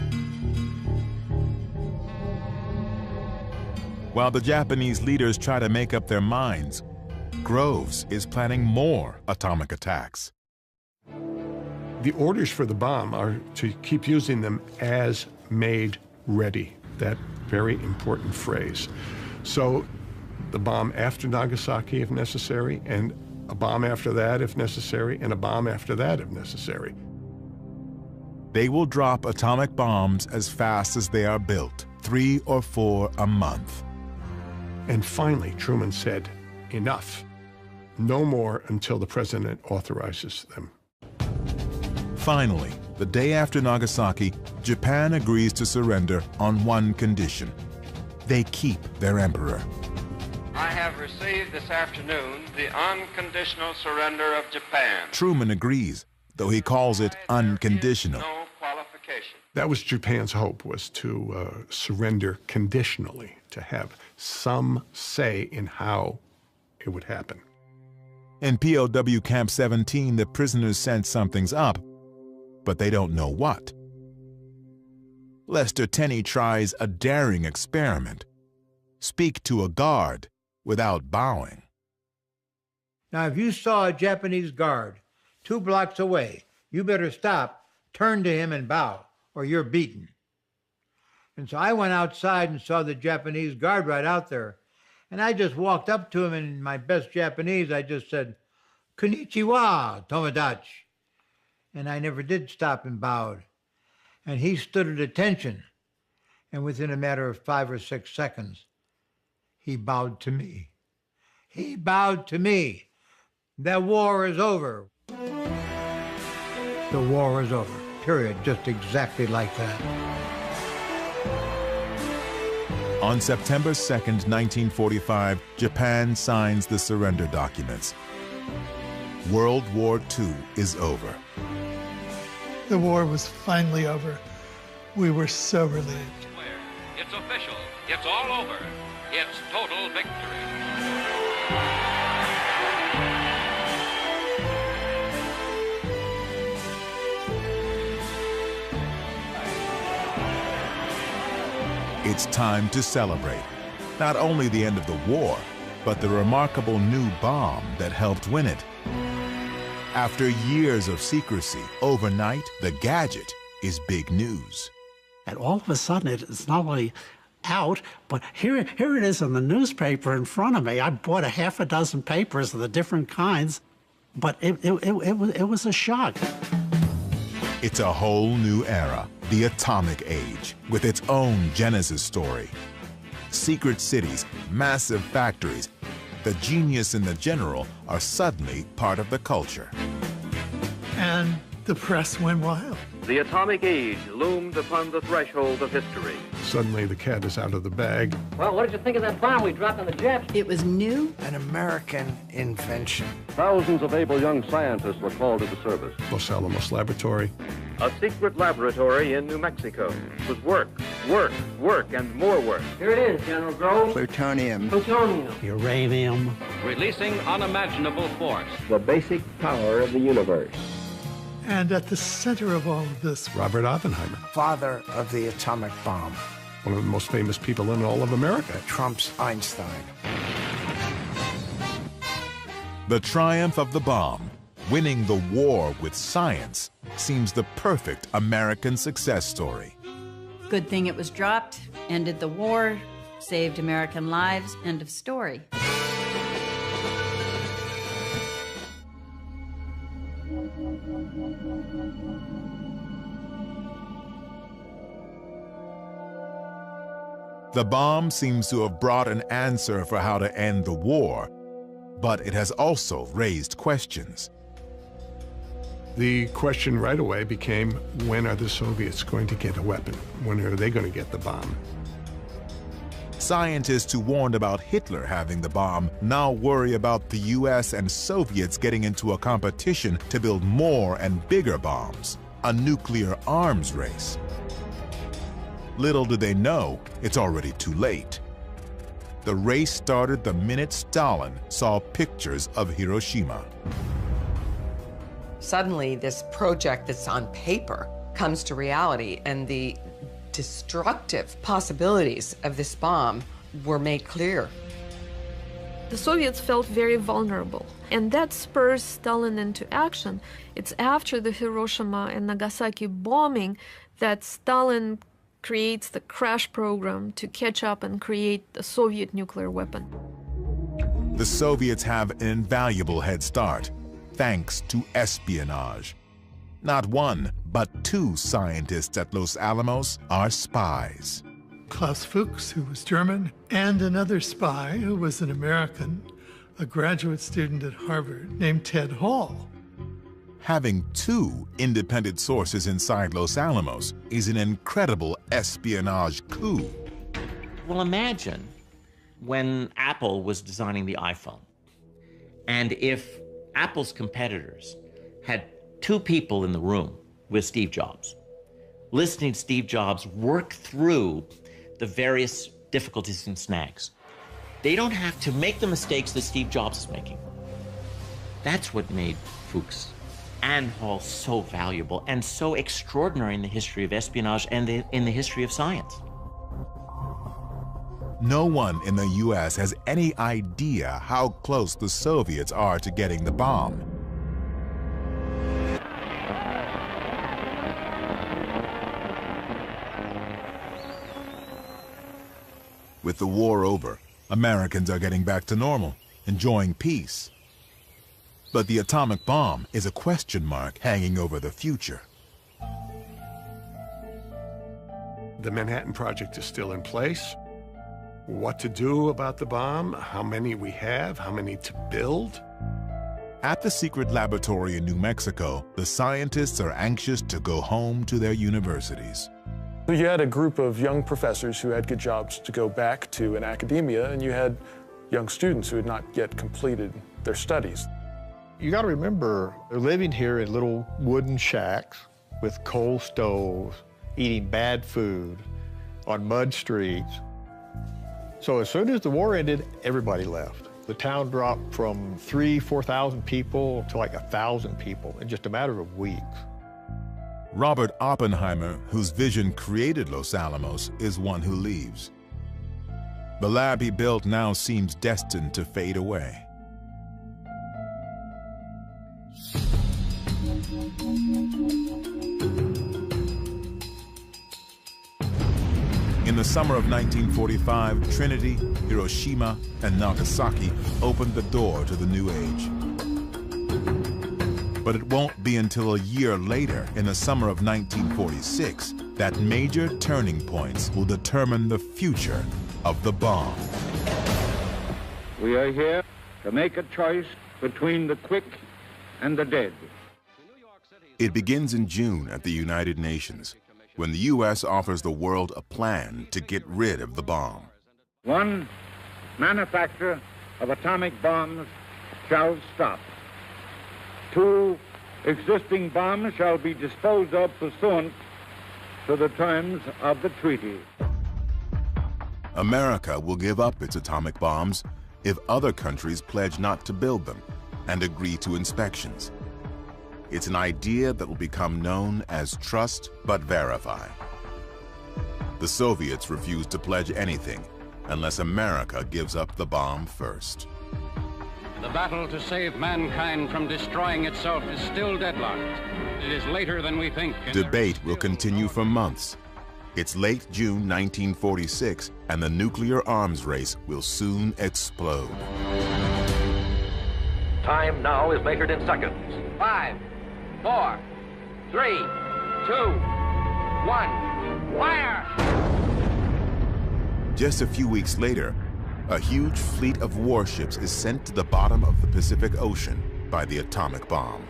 While the Japanese leaders try to make up their minds, Groves is planning more atomic attacks. The orders for the bomb are to keep using them as made ready, that very important phrase. So the bomb after Nagasaki if necessary, and a bomb after that if necessary, and a bomb after that if necessary. They will drop atomic bombs as fast as they are built, 3 or 4 a month. And finally, Truman said, enough. No more until the president authorizes them. Finally, the day after Nagasaki, Japan agrees to surrender on one condition. They keep their emperor. I have received this afternoon the unconditional surrender of Japan. Truman agrees, though he calls it unconditional. No qualification. That was Japan's hope, was to surrender conditionally, to have some say in how it would happen. In POW Camp 17, the prisoners sense something's up, but they don't know what. Lester Tenney tries a daring experiment. Speak to a guard without bowing. Now, if you saw a Japanese guard 2 blocks away, you better stop, turn to him and bow, or you're beaten. And so I went outside and saw the Japanese guard right out there. And I just walked up to him, and in my best Japanese, I just said, "Konnichiwa, Tomodachi." And I never did stop and bowed. And he stood at attention. And within a matter of 5 or 6 seconds, he bowed to me. He bowed to me. The war is over. The war is over, period. Just exactly like that. On September 2nd, 1945, Japan signs the surrender documents. World War II is over. The war was finally over. We were so relieved. It's official. It's all over. It's total victory. It's time to celebrate not only the end of the war, but the remarkable new bomb that helped win it. After years of secrecy, overnight, the gadget is big news. And all of a sudden, it's not only out, but here it is in the newspaper in front of me. I bought 6 papers of the different kinds, but it was a shock. It's a whole new era, the atomic age, with its own Genesis story. Secret cities, massive factories, the genius and the general are suddenly part of the culture. And the press went wild. The atomic age loomed upon the threshold of history. Suddenly the cat is out of the bag. Well, what did you think of that bomb we dropped on the Japs? It was new. An American invention. Thousands of able young scientists were called into service. Los Alamos Laboratory. A secret laboratory in New Mexico whose work Work, work, and more work. Here it is, General Groves. Plutonium. Plutonium. Uranium. Releasing unimaginable force. The basic power of the universe. And at the center of all of this, Robert Oppenheimer, Father of the atomic bomb. one of the most famous people in all of America. Trump's Einstein. The triumph of the bomb, winning the war with science, seems the perfect American success story. Good thing it was dropped, ended the war, saved American lives, end of story. The bomb seems to have brought an answer for how to end the war, but it has also raised questions. The question right away became, when are the Soviets going to get a weapon? When are they going to get the bomb? Scientists who warned about Hitler having the bomb now worry about the US and Soviets getting into a competition to build more and bigger bombs, a nuclear arms race. Little do they know, it's already too late. The race started the minute Stalin saw pictures of Hiroshima. Suddenly, this project that's on paper comes to reality, and the destructive possibilities of this bomb were made clear. The Soviets felt very vulnerable, and that spurs Stalin into action. It's after the Hiroshima and Nagasaki bombing that Stalin creates the crash program to catch up and create the Soviet nuclear weapon. The Soviets have an invaluable head start, thanks to espionage. Not one, but two scientists at Los Alamos are spies. Klaus Fuchs, who was German, and another spy who was an American, a graduate student at Harvard named Ted Hall. Having two independent sources inside Los Alamos is an incredible espionage coup. Well, imagine when Apple was designing the iPhone, and if Apple's competitors had two people in the room with Steve Jobs, listening to Steve Jobs work through the various difficulties and snags. They don't have to make the mistakes that Steve Jobs is making. That's what made Fuchs and Hall so valuable and so extraordinary in the history of espionage and in the history of science. No one in the US has any idea how close the Soviets are to getting the bomb. With the war over, Americans are getting back to normal, enjoying peace. But the atomic bomb is a question mark hanging over the future. The Manhattan Project is still in place. What to do about the bomb, how many we have, how many to build. At the secret laboratory in New Mexico, the scientists are anxious to go home to their universities. You had a group of young professors who had good jobs to go back to in academia, and you had young students who had not yet completed their studies. You got to remember, they're living here in little wooden shacks with coal stoves, eating bad food on mud streets. So as soon as the war ended, everybody left. The town dropped from 4,000 people to like 1,000 people in just a matter of weeks. Robert Oppenheimer, whose vision created Los Alamos, is one who leaves. The lab he built now seems destined to fade away. In the summer of 1945, Trinity, Hiroshima, and Nagasaki opened the door to the new age. But it won't be until a year later, in the summer of 1946, that major turning points will determine the future of the bomb. We are here to make a choice between the quick and the dead. It begins in June at the United Nations, when the U.S. offers the world a plan to get rid of the bomb. 1. Manufacture of atomic bombs shall stop. 2. Existing bombs shall be disposed of pursuant to the terms of the treaty. America will give up its atomic bombs if other countries pledge not to build them and agree to inspections. It's an idea that will become known as trust but verify. The Soviets refuse to pledge anything unless America gives up the bomb first. The battle to save mankind from destroying itself is still deadlocked. It is later than we think. Debate will continue for months. It's late June 1946, and the nuclear arms race will soon explode. Time now is measured in seconds. 5, 4, 3, 2, 1, fire! Just a few weeks later, a huge fleet of warships is sent to the bottom of the Pacific Ocean by the atomic bomb.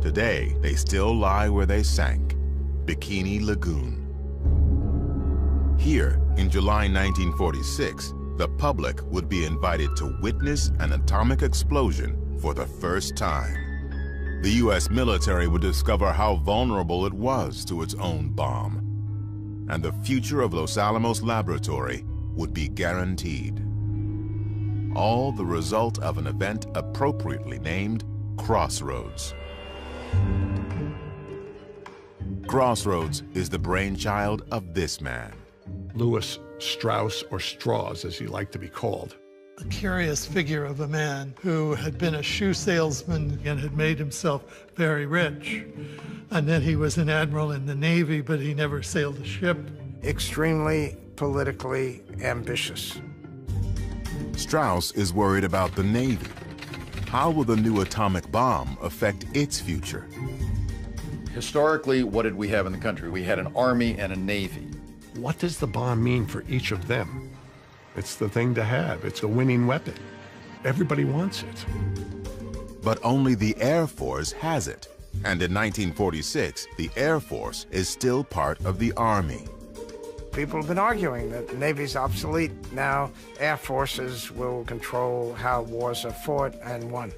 Today, they still lie where they sank, Bikini Lagoon. Here, in July 1946, the public would be invited to witness an atomic explosion for the first time. The U.S. military would discover how vulnerable it was to its own bomb, and the future of Los Alamos Laboratory would be guaranteed. All the result of an event appropriately named Crossroads. Crossroads is the brainchild of this man. Louis Strauss, or Strauss as he liked to be called. A curious figure of a man who had been a shoe salesman and had made himself very rich. And then he was an admiral in the Navy, but he never sailed a ship. Extremely politically ambitious. Strauss is worried about the Navy. How will the new atomic bomb affect its future? Historically, what did we have in the country? We had an army and a navy. What does the bomb mean for each of them? It's the thing to have. It's a winning weapon. Everybody wants it. But only the Air Force has it. And in 1946, the Air Force is still part of the Army. People have been arguing that the Navy's obsolete. Now, Air Forces will control how wars are fought and won.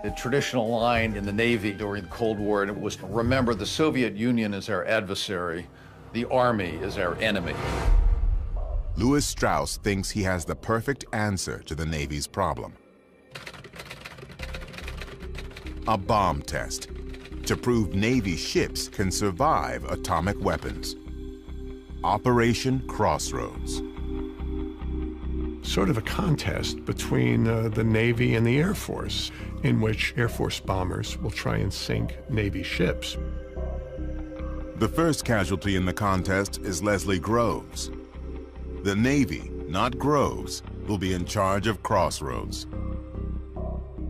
The traditional line in the Navy during the Cold War was, remember, the Soviet Union is our adversary, the Army is our enemy. Louis Strauss thinks he has the perfect answer to the Navy's problem. A bomb test to prove Navy ships can survive atomic weapons. Operation Crossroads. Sort of a contest between the Navy and the Air Force, in which Air Force bombers will try and sink Navy ships. The first casualty in the contest is Leslie Groves. The Navy, not Groves, will be in charge of Crossroads.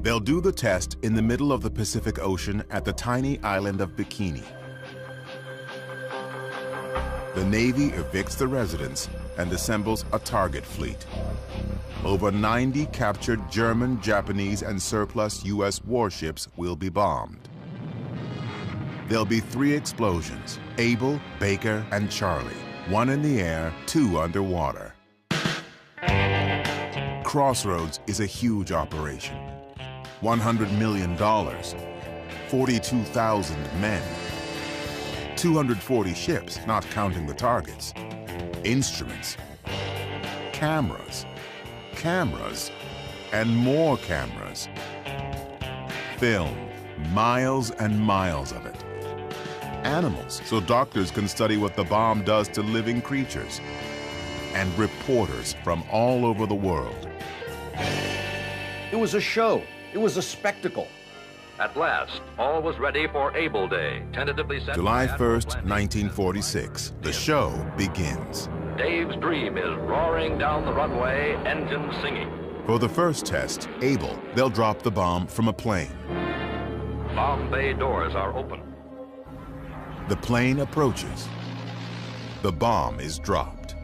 They'll do the test in the middle of the Pacific Ocean at the tiny island of Bikini. The Navy evicts the residents and assembles a target fleet. Over 90 captured German, Japanese, and surplus U.S. warships will be bombed. There'll be 3 explosions, Abel, Baker, and Charlie. 1 in the air, 2 underwater. Crossroads is a huge operation. $100 million, 42,000 men, 240 ships, not counting the targets, instruments, cameras, and more cameras. Film, miles and miles of it. Animals, so doctors can study what the bomb does to living creatures. And reporters from all over the world. It was a show. It was a spectacle. At last, all was ready for Able Day, tentatively set July 1st, 1946. The show begins. Dave's dream is roaring down the runway, engines singing. For the first test, Able, they'll drop the bomb from a plane. Bomb bay doors are open. The plane approaches. The bomb is dropped.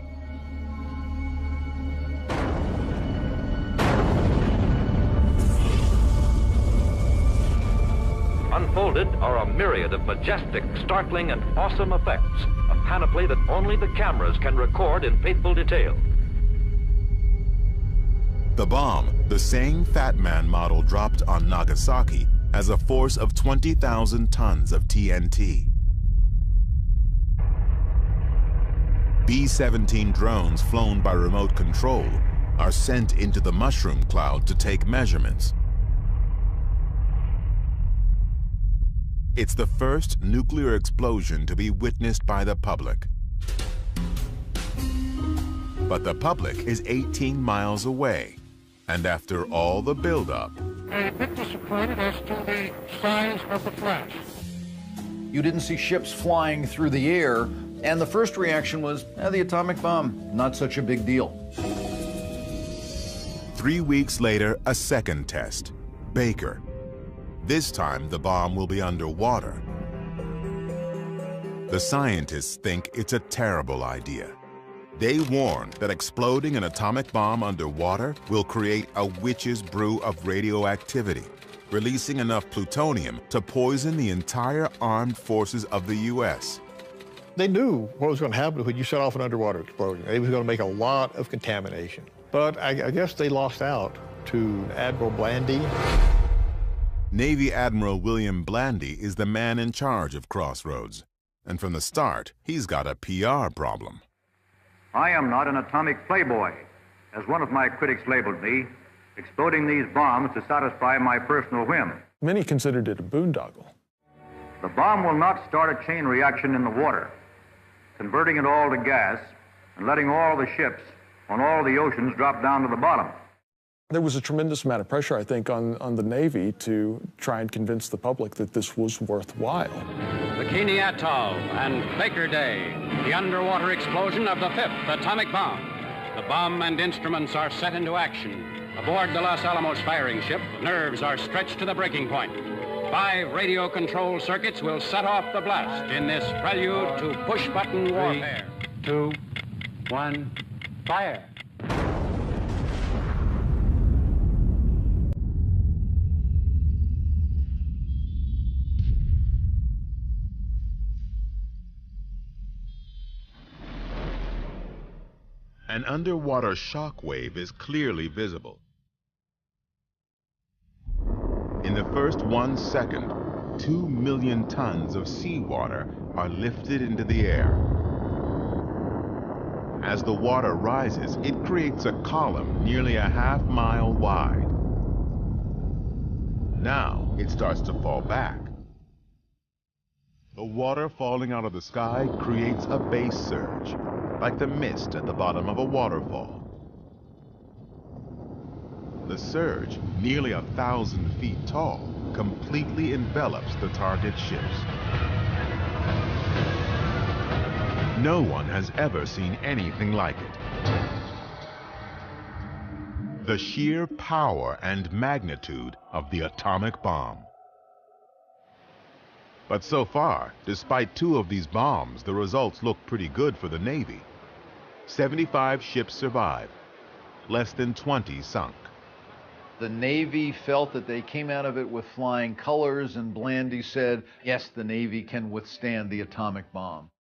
Unfolded are a myriad of majestic, startling, and awesome effects, a panoply that only the cameras can record in faithful detail. The bomb, the same Fat Man model dropped on Nagasaki, has a force of 20,000 tons of TNT. B-17 drones flown by remote control are sent into the mushroom cloud to take measurements. It's the first nuclear explosion to be witnessed by the public. But the public is 18 miles away, and after all the buildup, I'm a bit disappointed as to the size of the flash. You didn't see ships flying through the air, and the first reaction was, the atomic bomb, not such a big deal. 3 weeks later, a second test, Baker. This time, the bomb will be underwater. The scientists think it's a terrible idea. They warn that exploding an atomic bomb underwater will create a witch's brew of radioactivity, releasing enough plutonium to poison the entire armed forces of the U.S. They knew what was going to happen when you set off an underwater explosion. It was going to make a lot of contamination. But I guess they lost out to Admiral Blandy. Navy Admiral William Blandy is the man in charge of Crossroads. And from the start, he's got a PR problem. I am not an atomic playboy, as one of my critics labeled me, exploding these bombs to satisfy my personal whim. Many considered it a boondoggle. The bomb will not start a chain reaction in the water, converting it all to gas and letting all the ships on all the oceans drop down to the bottom. There was a tremendous amount of pressure, I think, on the Navy to try and convince the public that this was worthwhile. Bikini Atoll and Baker Day, the underwater explosion of the 5th atomic bomb. The bomb and instruments are set into action. Aboard the Los Alamos firing ship, nerves are stretched to the breaking point. 5 radio control circuits will set off the blast in this prelude to push-button warfare. 3, 2, 1, fire. An underwater shock wave is clearly visible. In the first 1 second, 2 million tons of seawater are lifted into the air. As the water rises, it creates a column nearly a half-mile wide. Now it starts to fall back. The water falling out of the sky creates a base surge, like the mist at the bottom of a waterfall. The surge, nearly 1,000 feet tall, completely envelops the target ships. No one has ever seen anything like it. The sheer power and magnitude of the atomic bomb. But so far, despite 2 of these bombs, the results look pretty good for the Navy. 75 ships survived, less than 20 sunk. The Navy felt that they came out of it with flying colors, and Blandy said, yes, the Navy can withstand the atomic bomb.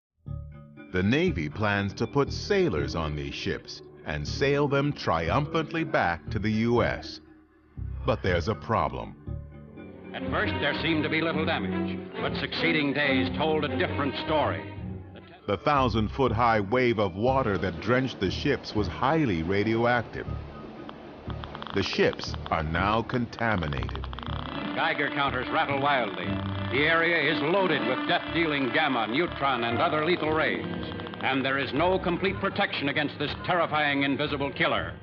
The Navy plans to put sailors on these ships and sail them triumphantly back to the U.S. But there's a problem. At first, there seemed to be little damage, but succeeding days told a different story. The 1,000-foot-high wave of water that drenched the ships was highly radioactive. The ships are now contaminated. Geiger counters rattle wildly. The area is loaded with death-dealing gamma, neutron, and other lethal rays. And there is no complete protection against this terrifying invisible killer.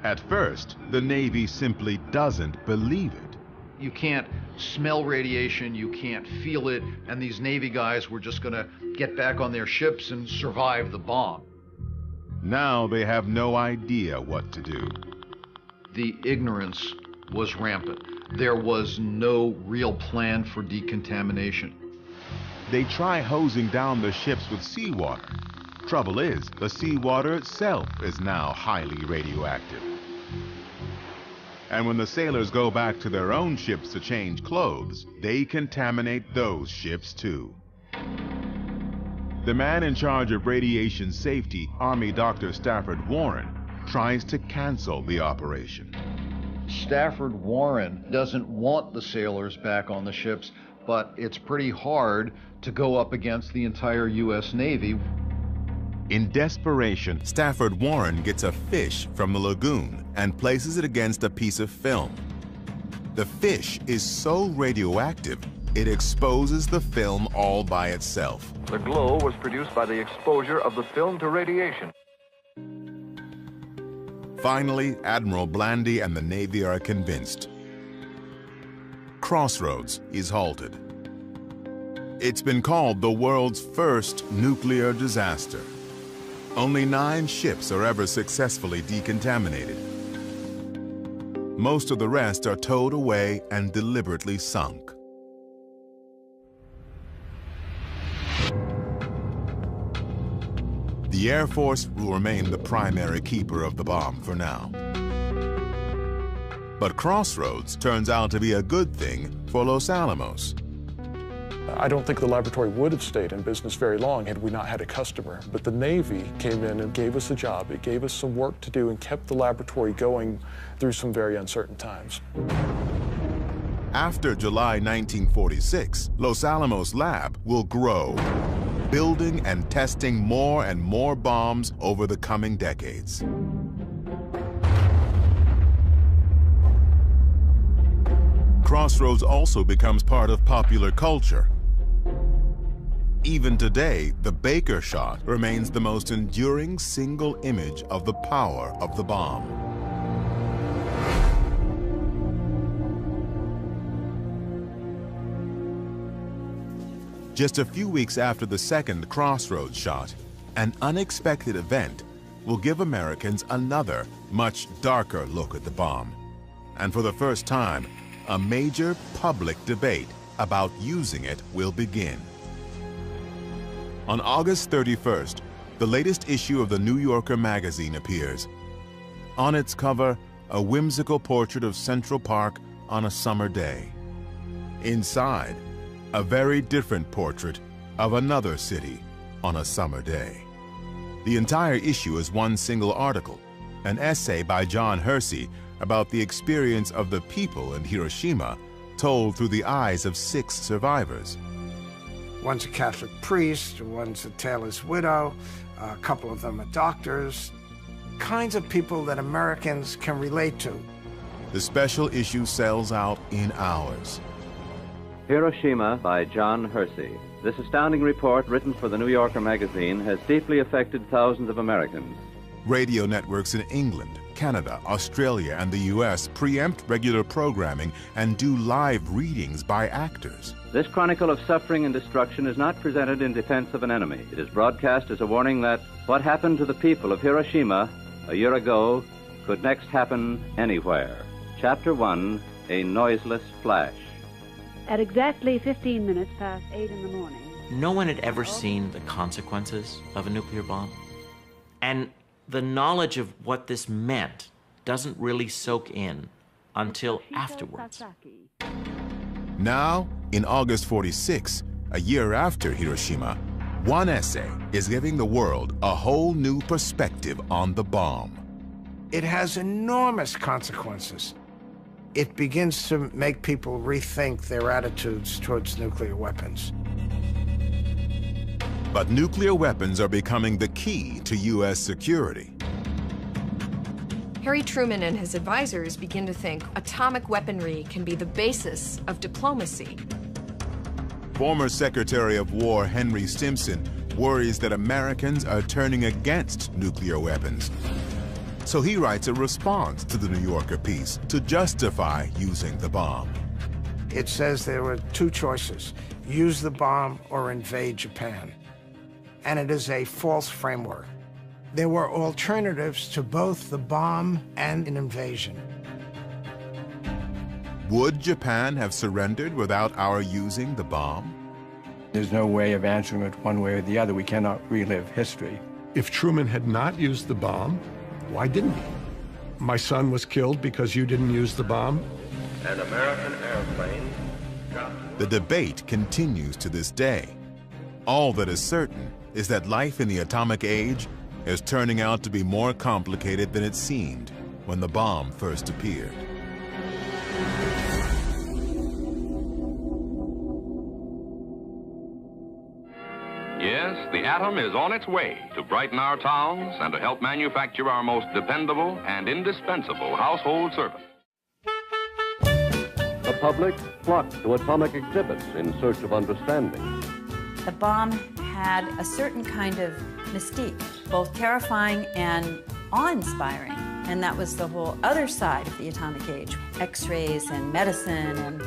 At first, the Navy simply doesn't believe it. You can't smell radiation, you can't feel it, and these Navy guys were just going to get back on their ships and survive the bomb. Now they have no idea what to do. The ignorance was rampant. There was no real plan for decontamination. They try hosing down the ships with seawater. Trouble is, the seawater itself is now highly radioactive. And when the sailors go back to their own ships to change clothes, they contaminate those ships too. The man in charge of radiation safety, Army Dr. Stafford Warren, tries to cancel the operation. Stafford Warren doesn't want the sailors back on the ships, but it's pretty hard to go up against the entire U.S. Navy. In desperation, Stafford Warren gets a fish from the lagoon and places it against a piece of film. The fish is so radioactive, it exposes the film all by itself. The glow was produced by the exposure of the film to radiation. Finally, Admiral Blandy and the Navy are convinced. Crossroads is halted. It's been called the world's first nuclear disaster. Only 9 ships are ever successfully decontaminated. Most of the rest are towed away and deliberately sunk. The Air Force will remain the primary keeper of the bomb for now. But Crossroads turns out to be a good thing for Los Alamos. I don't think the laboratory would have stayed in business very long had we not had a customer. But the Navy came in and gave us a job. It gave us some work to do and kept the laboratory going through some very uncertain times. After July 1946, Los Alamos Lab will grow, building and testing more and more bombs over the coming decades. Crossroads also becomes part of popular culture. Even today, the Baker shot remains the most enduring single image of the power of the bomb. Just a few weeks after the second Crossroads shot, an unexpected event will give Americans another, much darker look at the bomb. And for the first time, a major public debate about using it will begin. On August 31st, the latest issue of the New Yorker magazine appears. On its cover, a whimsical portrait of Central Park on a summer day. Inside, a very different portrait of another city on a summer day. The entire issue is one single article, an essay by John Hersey about the experience of the people in Hiroshima, told through the eyes of 6 survivors. One's a Catholic priest, one's a tailor's widow, a couple of them are doctors, kinds of people that Americans can relate to. The special issue sells out in hours. Hiroshima by John Hersey. This astounding report, written for the New Yorker magazine, has deeply affected thousands of Americans. Radio networks in England, Canada, Australia, and the U.S. preempt regular programming and do live readings by actors. This chronicle of suffering and destruction is not presented in defense of an enemy. It is broadcast as a warning that what happened to the people of Hiroshima a year ago could next happen anywhere. Chapter 1, A Noiseless Flash. At exactly 15 minutes past 8 in the morning. No one had ever seen the consequences of a nuclear bomb. And the knowledge of what this meant doesn't really soak in until afterwards. Now, in August 46, a year after Hiroshima, one essay is giving the world a whole new perspective on the bomb. It has enormous consequences. It begins to make people rethink their attitudes towards nuclear weapons. But nuclear weapons are becoming the key to U.S. security. Harry Truman and his advisors begin to think atomic weaponry can be the basis of diplomacy. Former Secretary of War Henry Stimson worries that Americans are turning against nuclear weapons. So he writes a response to the New Yorker piece to justify using the bomb. It says there were 2 choices, use the bomb or invade Japan. And it is a false framework. There were alternatives to both the bomb and an invasion. Would Japan have surrendered without our using the bomb? There's no way of answering it one way or the other. We cannot relive history. If Truman had not used the bomb, why didn't he? My son was killed because you didn't use the bomb? An American airplane. The debate continues to this day. All that is certain is that life in the atomic age is turning out to be more complicated than it seemed when the bomb first appeared. Yes, the atom is on its way to brighten our towns and to help manufacture our most dependable and indispensable household servant. The public flocked to atomic exhibits in search of understanding. The bomb had a certain kind of mystique, both terrifying and awe-inspiring. And that was the whole other side of the atomic age. X-rays and medicine and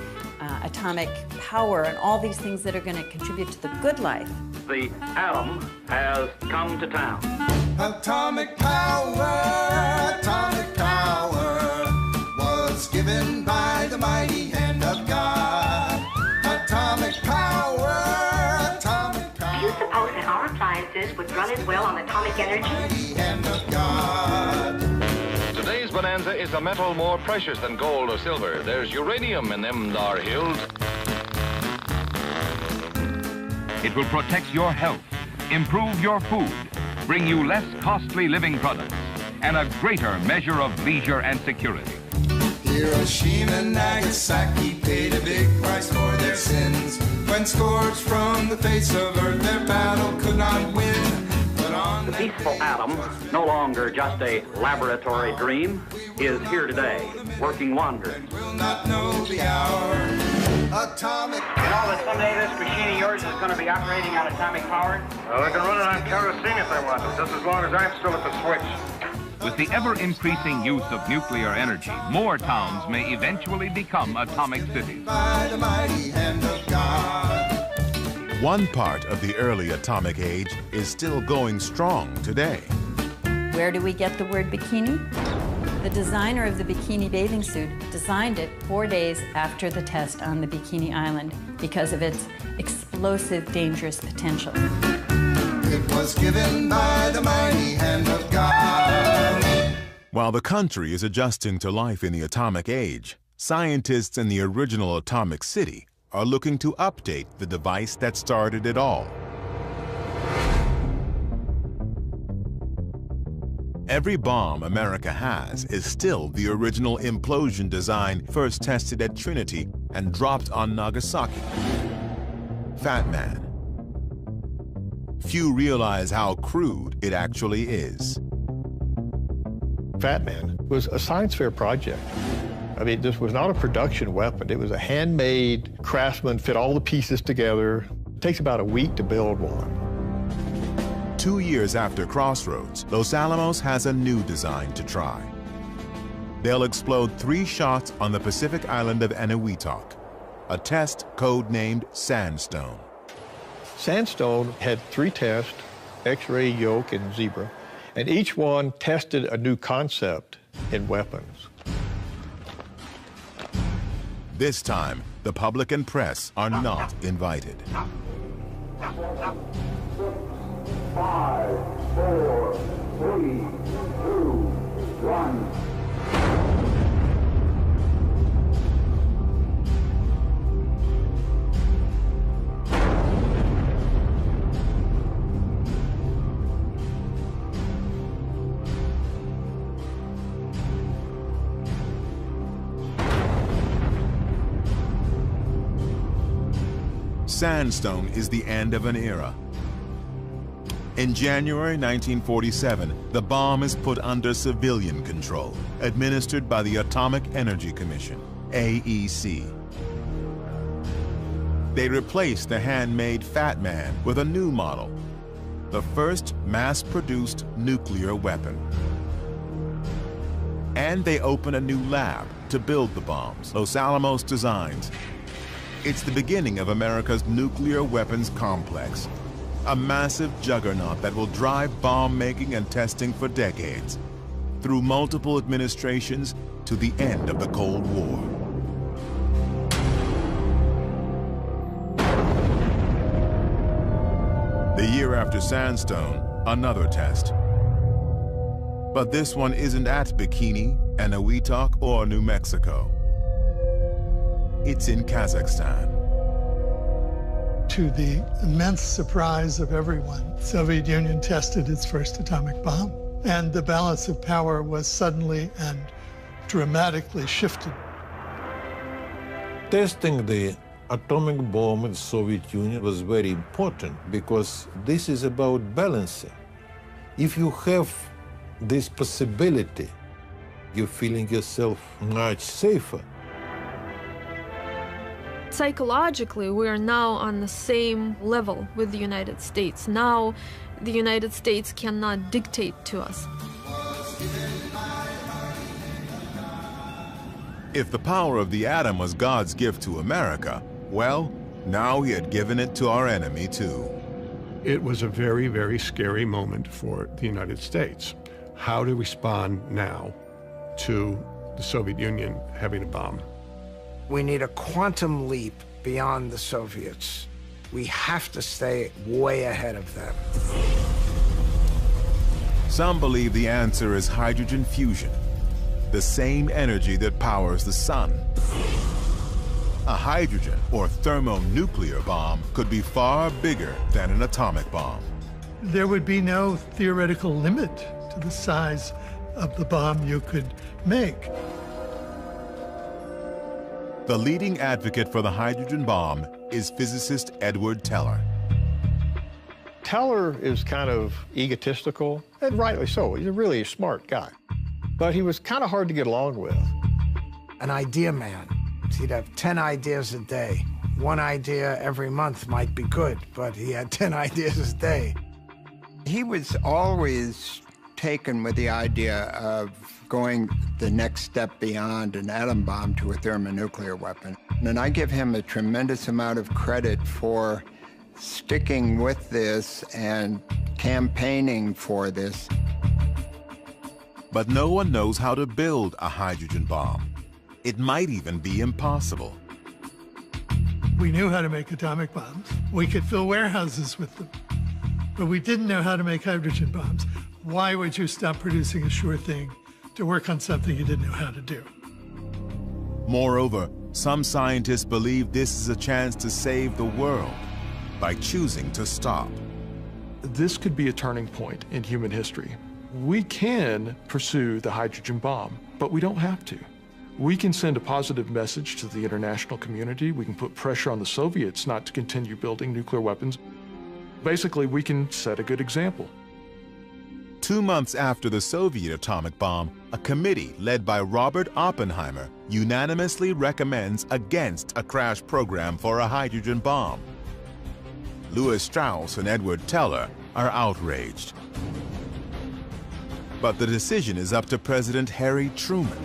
atomic power and all these things that are going to contribute to the good life. The atom has come to town. Atomic power was given by the mighty hand of God. Atomic power, atomic power. Do you suppose that our appliances would run as well on atomic energy? Mighty hand of God. Today's bonanza is a metal more precious than gold or silver. There's uranium in them dar hills. It will protect your health, improve your food, bring you less costly living products, and a greater measure of leisure and security. Hiroshima and Nagasaki paid a big price for their sins. When scourged from the face of earth, their battle could not win. The peaceful atom, no longer just a laboratory dream, is here today, working wonders. Will not know the hour. Atomic You know that someday this machine of yours is going to be operating on atomic power? Well, they can run it on kerosene if they want to, just as long as I'm still at the switch. With the ever-increasing use of nuclear energy, more towns may eventually become atomic cities. By the mighty hand of God. One part of the early atomic age is still going strong today. Where do we get the word bikini? The designer of the bikini bathing suit designed it 4 days after the test on the Bikini Island because of its explosive, dangerous potential. It was given by the mighty hand of God. While the country is adjusting to life in the atomic age, scientists in the original atomic city are looking to update the device that started it all. Every bomb America has is still the original implosion design first tested at Trinity and dropped on Nagasaki. Fat Man. Few realize how crude it actually is. Fat Man was a science fair project. I mean, this was not a production weapon. It was a handmade, craftsman fit all the pieces together. It takes about a week to build one. 2 years after Crossroads, Los Alamos has a new design to try. They'll explode 3 shots on the Pacific island of Eniwetok, a test code-named Sandstone. Sandstone had 3 tests, X-ray, yoke, and zebra, and each one tested a new concept in weapons. This time, the public and press are not invited. 5, 4, 3, 2, 1. Sandstone is the end of an era. In January 1947, the bomb is put under civilian control, administered by the Atomic Energy Commission, AEC. They replace the handmade Fat Man with a new model, the first mass-produced nuclear weapon. And they open a new lab to build the bombs Los Alamos designs. It's the beginning of America's nuclear weapons complex, a massive juggernaut that will drive bomb making and testing for decades, through multiple administrations to the end of the Cold War. The year after Sandstone, another test. But this one isn't at Bikini, Eniwetok, or New Mexico. It's in Kazakhstan. To the immense surprise of everyone, the Soviet Union tested its first atomic bomb, and the balance of power was suddenly and dramatically shifted. Testing the atomic bomb in the Soviet Union was very important because this is about balancing. If you have this possibility, you're feeling yourself much safer. Psychologically, we are now on the same level with the United States. Now, the United States cannot dictate to us. If the power of the atom was God's gift to America, well, now he had given it to our enemy too. It was a very, very scary moment for the United States. How to respond now to the Soviet Union having a bomb. We need a quantum leap beyond the Soviets. We have to stay way ahead of them. Some believe the answer is hydrogen fusion, the same energy that powers the sun. A hydrogen or thermonuclear bomb could be far bigger than an atomic bomb. There would be no theoretical limit to the size of the bomb you could make. The leading advocate for the hydrogen bomb is physicist Edward Teller. Teller is kind of egotistical, and rightly so. He's a really smart guy. But he was kind of hard to get along with. An idea man. He'd have 10 ideas a day. One idea every month might be good, but he had 10 ideas a day. He was always taken with the idea of going the next step beyond an atom bomb to a thermonuclear weapon. And I give him a tremendous amount of credit for sticking with this and campaigning for this. But no one knows how to build a hydrogen bomb. It might even be impossible. We knew how to make atomic bombs. We could fill warehouses with them. But we didn't know how to make hydrogen bombs. Why would you stop producing a sure thing to work on something you didn't know how to do? Moreover, some scientists believe this is a chance to save the world by choosing to stop. This could be a turning point in human history. We can pursue the hydrogen bomb, but we don't have to. We can send a positive message to the international community. We can put pressure on the Soviets not to continue building nuclear weapons. Basically, we can set a good example. 2 months after the Soviet atomic bomb, a committee led by Robert Oppenheimer unanimously recommends against a crash program for a hydrogen bomb. Lewis Strauss and Edward Teller are outraged. But the decision is up to President Harry Truman.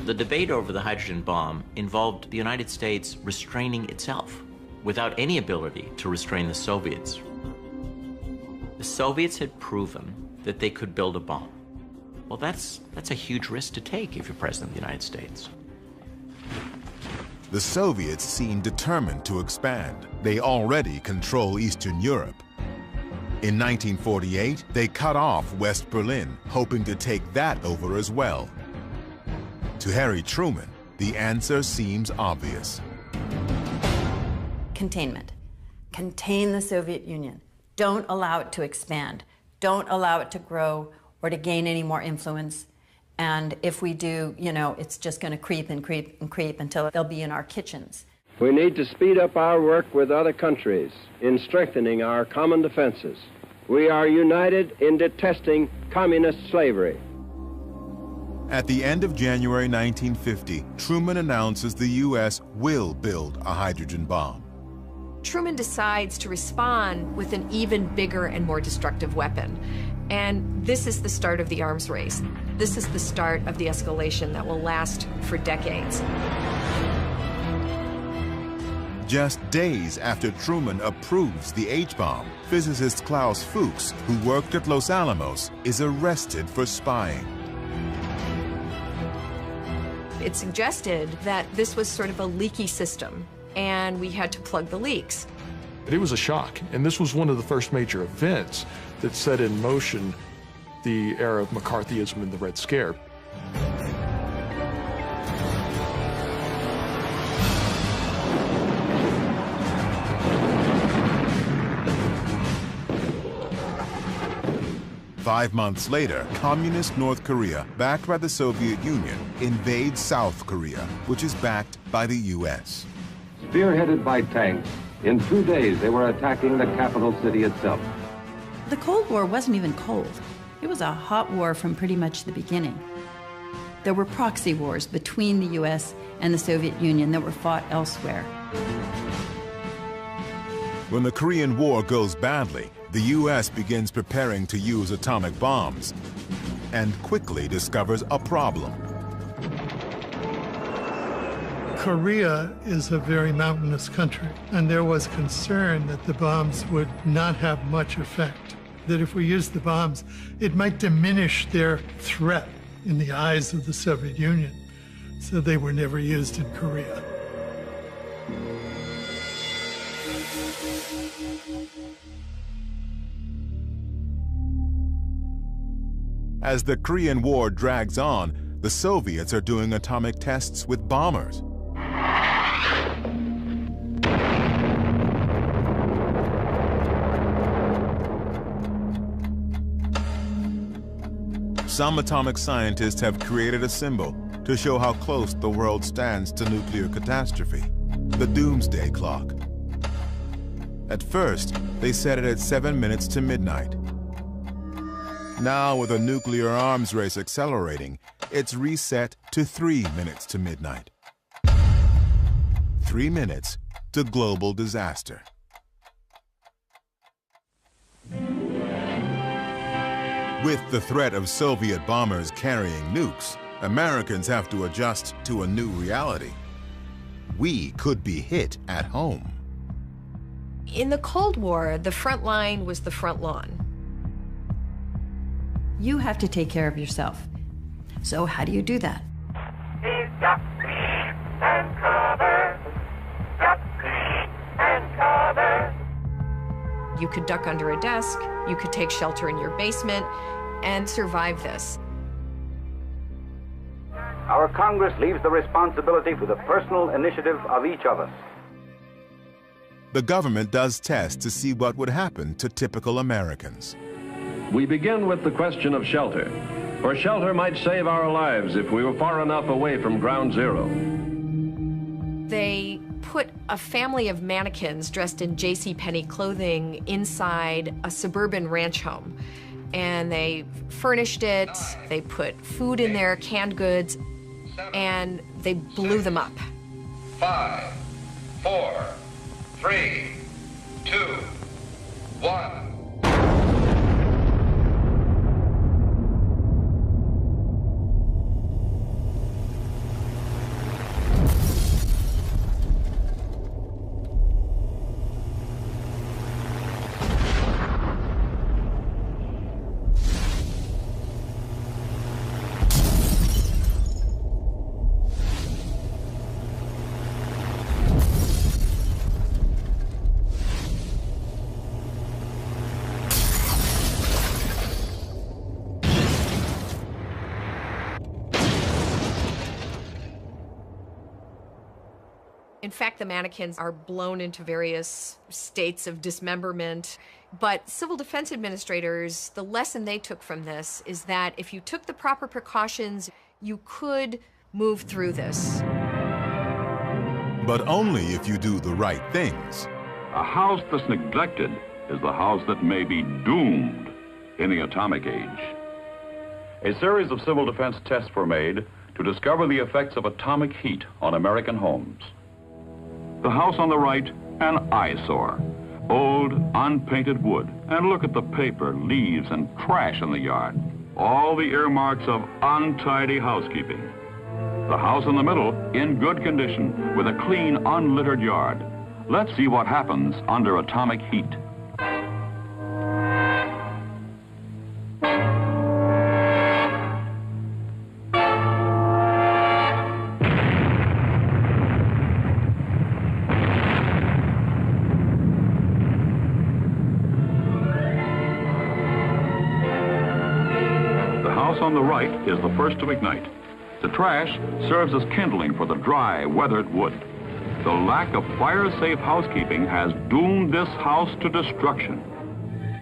The debate over the hydrogen bomb involved the United States restraining itself without any ability to restrain the Soviets. The Soviets had proven that they could build a bomb. Well, that's a huge risk to take if you're president of the United States. The Soviets seem determined to expand. They already control Eastern Europe. In 1948, they cut off West Berlin, hoping to take that over as well. To Harry Truman, the answer seems obvious. Containment. Contain the Soviet Union. Don't allow it to expand. Don't allow it to grow or to gain any more influence. And if we do, it's just going to creep and creep and creep until they'll be in our kitchens. We need to speed up our work with other countries in strengthening our common defenses. We are united in detesting communist slavery. At the end of January 1950, Truman announces the U.S. will build a hydrogen bomb. Truman decides to respond with an even bigger and more destructive weapon. And this is the start of the arms race. This is the start of the escalation that will last for decades. Just days after Truman approves the H-bomb, physicist Klaus Fuchs, who worked at Los Alamos, is arrested for spying. It suggested that this was sort of a leaky system, and we had to plug the leaks. It was a shock, and this was one of the first major events that set in motion the era of McCarthyism and the Red Scare. Five months later, communist North Korea, backed by the Soviet Union, invades South Korea, which is backed by the U.S. Spearheaded by tanks, in 2 days they were attacking the capital city itself. The Cold War wasn't even cold. It was a hot war from pretty much the beginning. There were proxy wars between the US and the Soviet Union that were fought elsewhere. When the Korean War goes badly, the US begins preparing to use atomic bombs and quickly discovers a problem. Korea is a very mountainous country, and there was concern that the bombs would not have much effect, that if we used the bombs, it might diminish their threat in the eyes of the Soviet Union, so they were never used in Korea. As the Korean War drags on, the Soviets are doing atomic tests with bombers. Some atomic scientists have created a symbol to show how close the world stands to nuclear catastrophe, the doomsday clock. At first, they set it at 7 minutes to midnight. Now, with a nuclear arms race accelerating, it's reset to 3 minutes to midnight. 3 minutes to global disaster. With the threat of Soviet bombers carrying nukes, Americans have to adjust to a new reality. We could be hit at home. In the Cold War, the front line was the front lawn. You have to take care of yourself. So how do you do that? You could duck under a desk, you could take shelter in your basement, and survive this. Our Congress leaves the responsibility for the personal initiative of each of us. The government does tests to see what would happen to typical Americans. We begin with the question of shelter, for shelter might save our lives if we were far enough away from ground zero. They put a family of mannequins dressed in JCPenney clothing inside a suburban ranch home. And they furnished it, they put food in there, canned goods, and they blew them up. 5, 4, 3, 2, 1. In fact, the mannequins are blown into various states of dismemberment. But civil defense administrators, the lesson they took from this is that if you took the proper precautions, you could move through this. But only if you do the right things. A house that's neglected is the house that may be doomed in the atomic age. A series of civil defense tests were made to discover the effects of atomic heat on American homes. The house on the right, an eyesore. Old, unpainted wood. And look at the paper, leaves, and trash in the yard. All the earmarks of untidy housekeeping. The house in the middle, in good condition, with a clean, unlittered yard. Let's see what happens under atomic heat. On the right is the first to ignite. The trash serves as kindling for the dry, weathered wood. The lack of fire-safe housekeeping has doomed this house to destruction.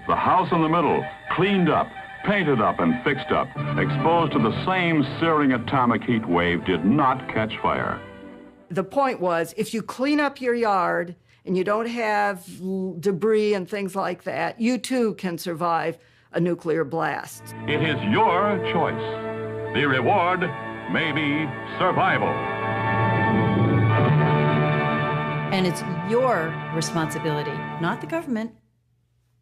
The house in the middle, cleaned up, painted up, and fixed up, exposed to the same searing atomic heat wave, did not catch fire. The point was, if you clean up your yard and you don't have debris and things like that, you too can survive a nuclear blast. It is your choice. The reward may be survival. And it's your responsibility, not the government.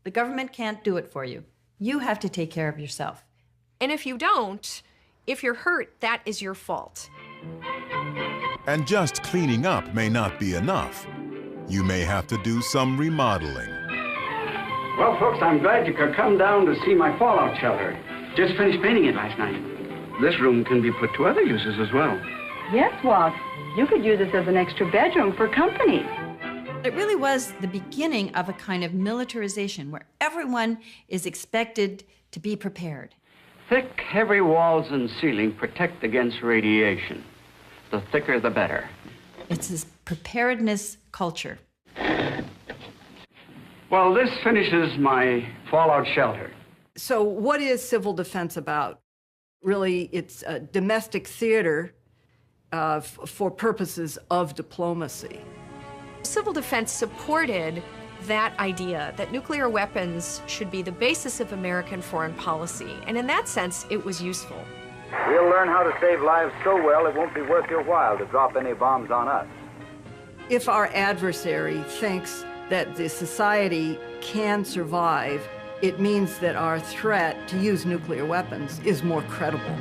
The government can't do it for you. You have to take care of yourself. And if you don't, if you're hurt, that is your fault. And just cleaning up may not be enough. You may have to do some remodeling. Well, folks, I'm glad you could come down to see my fallout shelter. Just finished painting it last night. This room can be put to other uses as well. Yes, Walt. You could use this as an extra bedroom for company. It really was the beginning of a kind of militarization where everyone is expected to be prepared. Thick, heavy walls and ceiling protect against radiation. The thicker, the better. It's this preparedness culture. Well, this finishes my fallout shelter. So what is civil defense about? Really, it's a domestic theater for purposes of diplomacy. Civil defense supported that idea that nuclear weapons should be the basis of American foreign policy, and in that sense, it was useful. We'll learn how to save lives so well it won't be worth your while to drop any bombs on us. If our adversary thinks that the society can survive, it means that our threat to use nuclear weapons is more credible.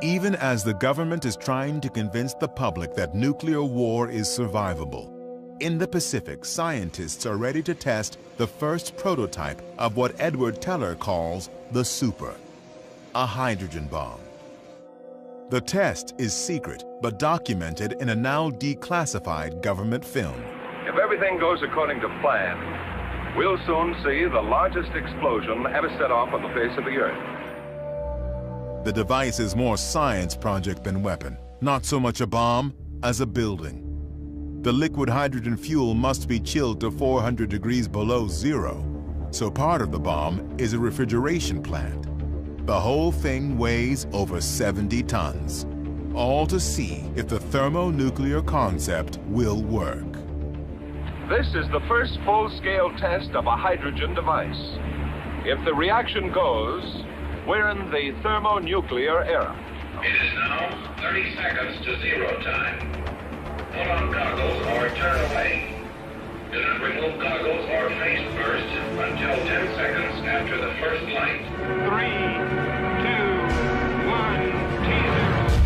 Even as the government is trying to convince the public that nuclear war is survivable, in the Pacific, scientists are ready to test the first prototype of what Edward Teller calls the super, a hydrogen bomb. The test is secret, but documented in a now declassified government film. If everything goes according to plan, we'll soon see the largest explosion ever set off on the face of the Earth. The device is more science project than weapon, not so much a bomb as a building. The liquid hydrogen fuel must be chilled to 400 degrees below zero, so part of the bomb is a refrigeration plant. The whole thing weighs over 70 tons, all to see if the thermonuclear concept will work. This is the first full-scale test of a hydrogen device. If the reaction goes, we're in the thermonuclear era. It is now 30 seconds to zero time. Put on goggles or turn away. Do not remove goggles or face first until 10 seconds after the first light. 3, 2, 1, teaser.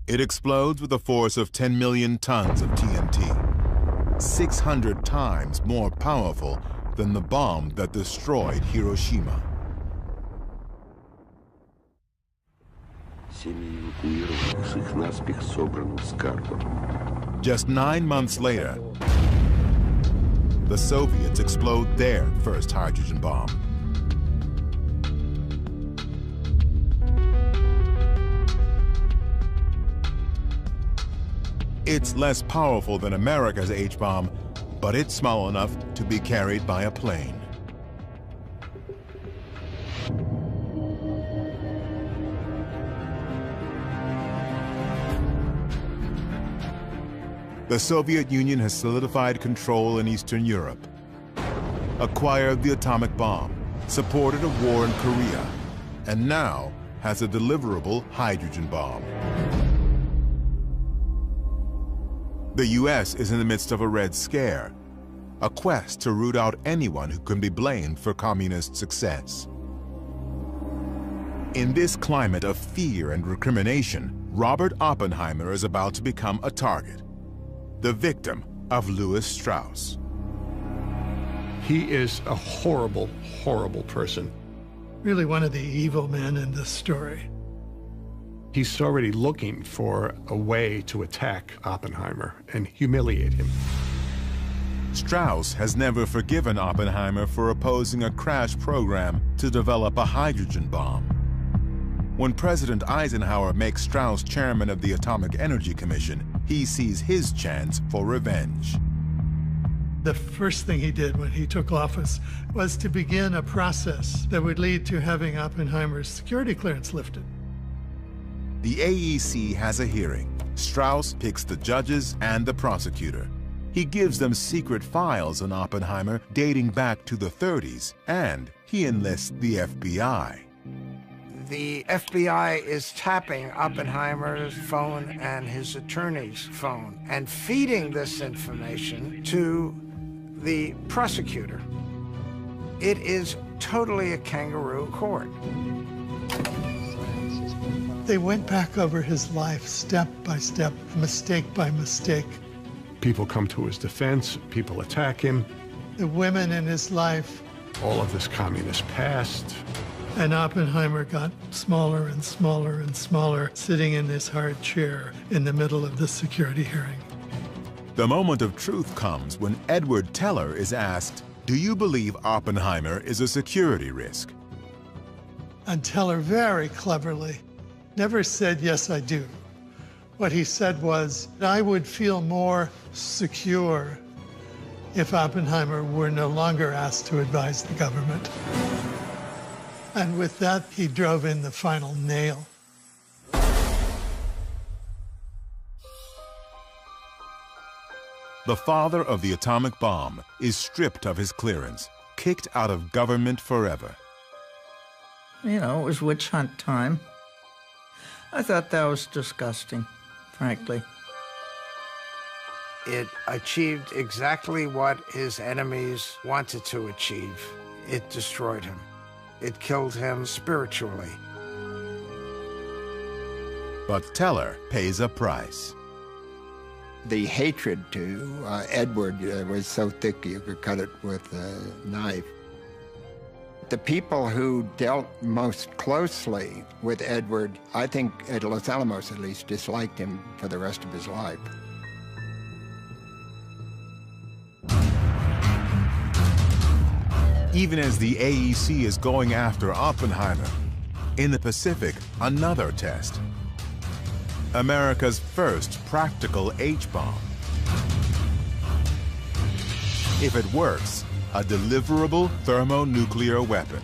It explodes with a force of 10 million tons of TNT, 600 times more powerful than the bomb that destroyed Hiroshima. Just 9 months later, the Soviets explode their first hydrogen bomb. It's less powerful than America's H-bomb, but it's small enough to be carried by a plane. The Soviet Union has solidified control in Eastern Europe, acquired the atomic bomb, supported a war in Korea, and now has a deliverable hydrogen bomb. The U.S. is in the midst of a Red Scare, a quest to root out anyone who can be blamed for communist success. In this climate of fear and recrimination, Robert Oppenheimer is about to become a target, the victim of Louis Strauss. He is a horrible, horrible person. Really one of the evil men in this story. He's already looking for a way to attack Oppenheimer and humiliate him. Strauss has never forgiven Oppenheimer for opposing a crash program to develop a hydrogen bomb. When President Eisenhower makes Strauss chairman of the Atomic Energy Commission, he sees his chance for revenge. The first thing he did when he took office was to begin a process that would lead to having Oppenheimer's security clearance lifted. The AEC has a hearing. Strauss picks the judges and the prosecutor. He gives them secret files on Oppenheimer dating back to the 30s, and he enlists the FBI. The FBI is tapping Oppenheimer's phone and his attorney's phone and feeding this information to the prosecutor. It is totally a kangaroo court. They went back over his life step by step, mistake by mistake. People come to his defense, people attack him. The women in his life. All of this communist past. And Oppenheimer got smaller and smaller and smaller, sitting in this hard chair in the middle of the security hearing. The moment of truth comes when Edward Teller is asked, "Do you believe Oppenheimer is a security risk?" And Teller very cleverly never said, "Yes, I do." What he said was, "I would feel more secure if Oppenheimer were no longer asked to advise the government." And with that, he drove in the final nail. The father of the atomic bomb is stripped of his clearance, kicked out of government forever. You know, it was witch hunt time. I thought that was disgusting, frankly. It achieved exactly what his enemies wanted to achieve. It destroyed him. It killed him spiritually. But Teller pays a price. The hatred to Edward was so thick you could cut it with a knife. The people who dealt most closely with Edward, I think at Los Alamos at least, disliked him for the rest of his life. Even as the AEC is going after Oppenheimer, in the Pacific, another test. America's first practical H-bomb. If it works, a deliverable thermonuclear weapon.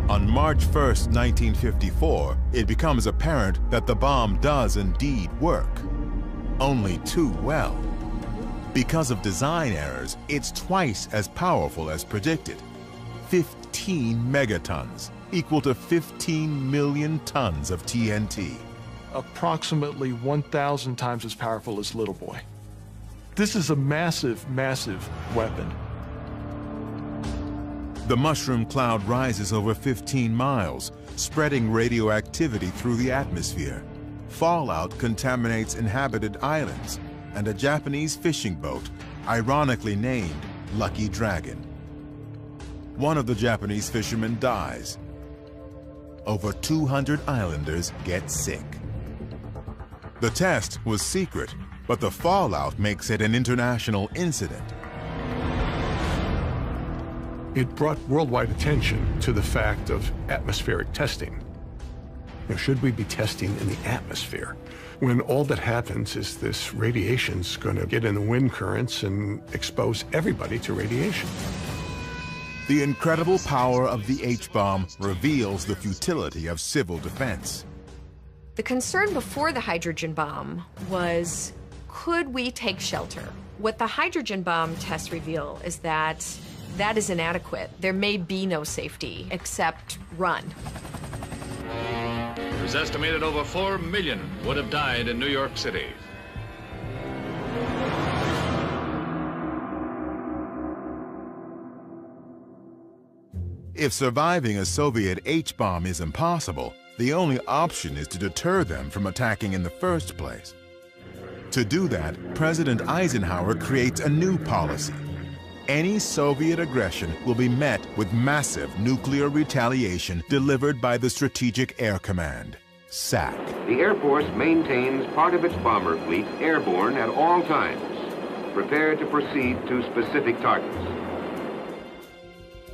On March 1st, 1954, it becomes apparent that the bomb does indeed work. Only too well. Because of design errors, it's twice as powerful as predicted. 15 megatons, equal to 15 million tons of TNT. Approximately 1,000 times as powerful as Little Boy. This is a massive, massive weapon. The mushroom cloud rises over 15 miles, spreading radioactivity through the atmosphere. Fallout contaminates inhabited islands, and a Japanese fishing boat, ironically named Lucky Dragon. One of the Japanese fishermen dies. Over 200 islanders get sick. The test was secret, but the fallout makes it an international incident. It brought worldwide attention to the fact of atmospheric testing. Now, should we be testing in the atmosphere? When all that happens is this radiation's going to get in the wind currents and expose everybody to radiation. The incredible power of the H-bomb reveals the futility of civil defense. The concern before the hydrogen bomb was, could we take shelter? What the hydrogen bomb tests reveal is that that is inadequate. There may be no safety except run. It was estimated over 4 million would have died in New York City. If surviving a Soviet H-bomb is impossible, the only option is to deter them from attacking in the first place. To do that, President Eisenhower creates a new policy. Any Soviet aggression will be met with massive nuclear retaliation delivered by the Strategic Air Command, SAC. The Air Force maintains part of its bomber fleet airborne at all times, prepared to proceed to specific targets.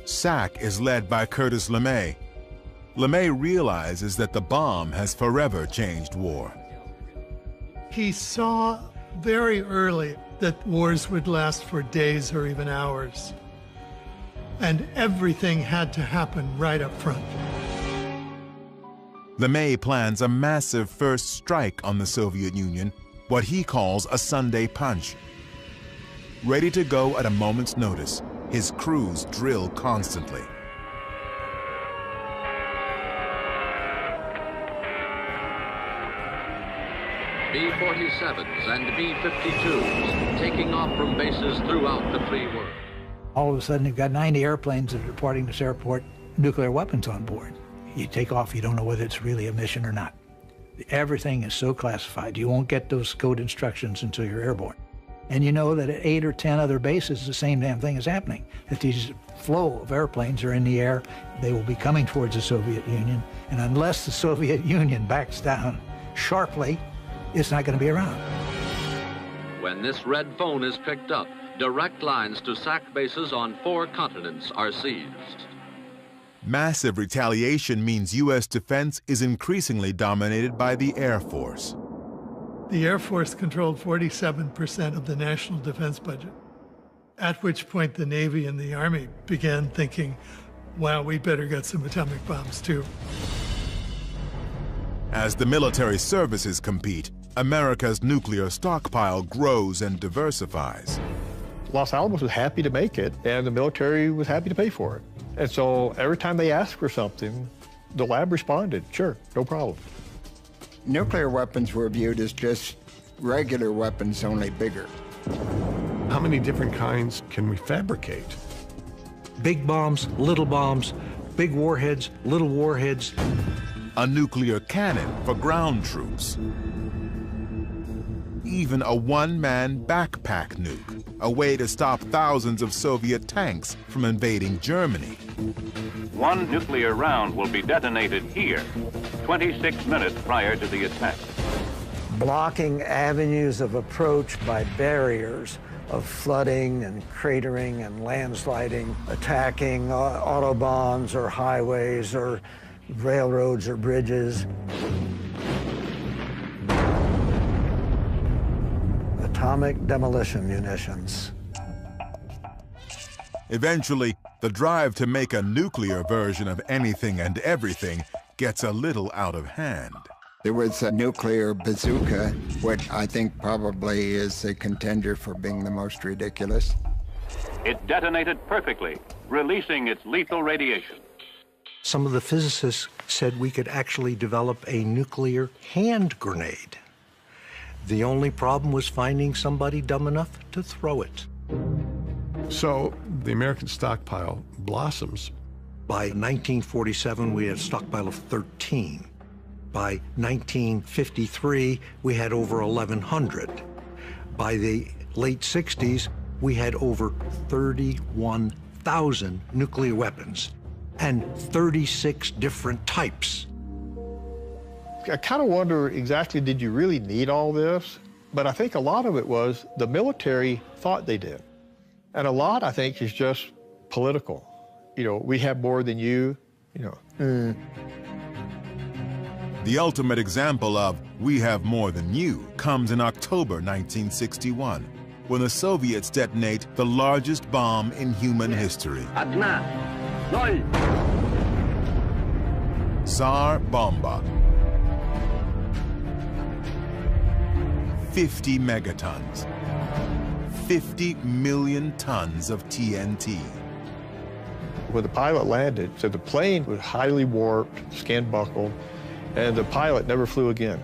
SAC is led by Curtis LeMay. LeMay realizes that the bomb has forever changed war. He saw very early that wars would last for days or even hours. And everything had to happen right up front. LeMay plans a massive first strike on the Soviet Union, what he calls a Sunday punch. Ready to go at a moment's notice, his crews drill constantly. B-47s and B-52s taking off from bases throughout the free world. All of a sudden, you've got 90 airplanes that are reporting to this airport, nuclear weapons on board. You take off, you don't know whether it's really a mission or not. Everything is so classified. You won't get those code instructions until you're airborne. And you know that at 8 or 10 other bases, the same damn thing is happening. That these flow of airplanes are in the air, they will be coming towards the Soviet Union, and unless the Soviet Union backs down sharply, it's not going to be around. When this red phone is picked up, direct lines to SAC bases on 4 continents are seized. Massive retaliation means U.S. defense is increasingly dominated by the Air Force. The Air Force controlled 47% of the national defense budget, at which point the Navy and the Army began thinking, wow, we better get some atomic bombs too. As the military services compete, America's nuclear stockpile grows and diversifies. Los Alamos was happy to make it, and the military was happy to pay for it. And so every time they asked for something, the lab responded, sure, no problem. Nuclear weapons were viewed as just regular weapons, only bigger. How many different kinds can we fabricate? Big bombs, big warheads, little warheads. A nuclear cannon for ground troops. Even a one-man backpack nuke, a way to stop thousands of Soviet tanks from invading Germany. One nuclear round will be detonated here, 26 minutes prior to the attack. Blocking avenues of approach by barriers of flooding and cratering and landsliding, attacking autobahns or highways or railroads or bridges. Atomic demolition munitions. Eventually, the drive to make a nuclear version of anything and everything gets a little out of hand. There was a nuclear bazooka, which I think probably is a contender for being the most ridiculous. It detonated perfectly, releasing its lethal radiation. Some of the physicists said we could actually develop a nuclear hand grenade. The only problem was finding somebody dumb enough to throw it. So the American stockpile blossoms. By 1947, we had a stockpile of 13. By 1953, we had over 1,100. By the late 60s, we had over 31,000 nuclear weapons and 36 different types. I kind of wonder exactly, did you really need all this? But I think a lot of it was the military thought they did. And a lot, I think, is just political. You know, we have more than you, you know. The ultimate example of "we have more than you" comes in October 1961, when the Soviets detonate the largest bomb in human history. Tsar Bomba. 50 megatons. 50 million tons of TNT. When the pilot landed, so the plane was highly warped, skin buckled, and the pilot never flew again.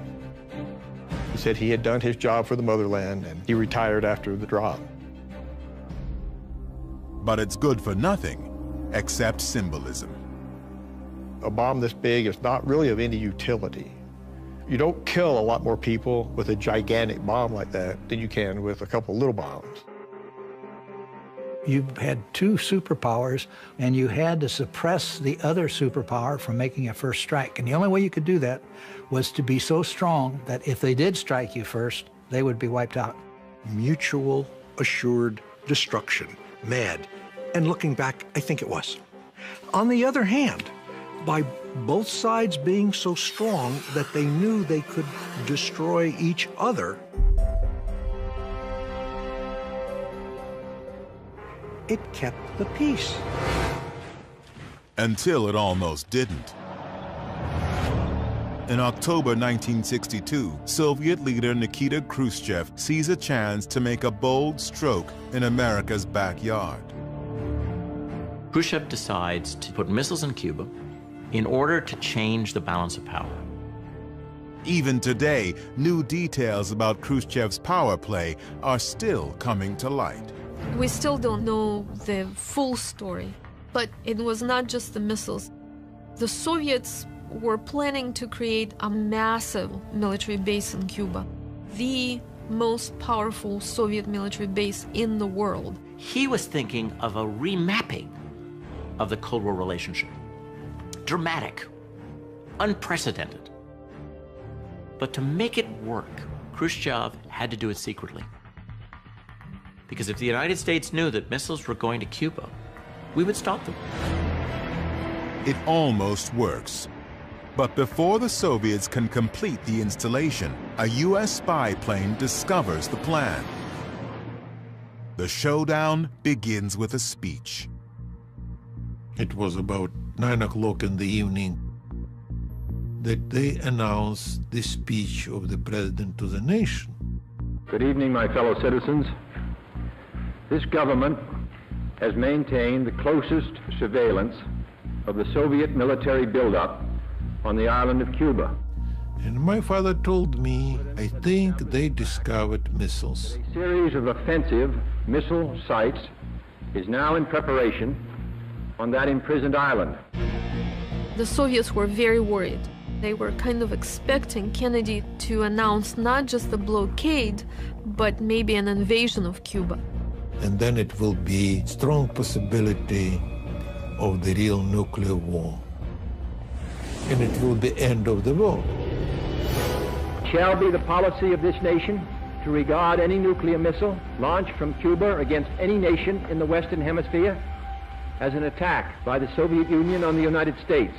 He said he had done his job for the motherland, and he retired after the drop. But it's good for nothing, except symbolism. A bomb this big is not really of any utility. You don't kill a lot more people with a gigantic bomb like that than you can with a couple little bombs. You had two superpowers, and you had to suppress the other superpower from making a first strike. And the only way you could do that was to be so strong that if they did strike you first, they would be wiped out. Mutual assured destruction. Mad. And looking back, I think it was. On the other hand, by both sides being so strong that they knew they could destroy each other, it kept the peace. Until it almost didn't. In October 1962, Soviet leader Nikita Khrushchev sees a chance to make a bold stroke in America's backyard. Khrushchev decides to put missiles in Cuba in order to change the balance of power. Even today, new details about Khrushchev's power play are still coming to light. We still don't know the full story, but it was not just the missiles. The Soviets were planning to create a massive military base in Cuba, the most powerful Soviet military base in the world. He was thinking of a remapping of the Cold War relationship. Dramatic, unprecedented. But to make it work, Khrushchev had to do it secretly. Because if the United States knew that missiles were going to Cuba, we would stop them. It almost works. But before the Soviets can complete the installation, a U.S. spy plane discovers the plan. The showdown begins with a speech. It was about 9 o'clock in the evening that they announced the speech of the president to the nation. Good evening, my fellow citizens. This government has maintained the closest surveillance of the Soviet military buildup on the island of Cuba. And my father told me, I think they discovered missiles. A series of offensive missile sites is now in preparation on that imprisoned island. The Soviets were very worried. They were kind of expecting Kennedy to announce not just a blockade, but maybe an invasion of Cuba. And then it will be strong possibility of the real nuclear war. And it will be end of the war. Shall be the policy of this nation to regard any nuclear missile launched from Cuba against any nation in the Western Hemisphere as an attack by the Soviet Union on the United States,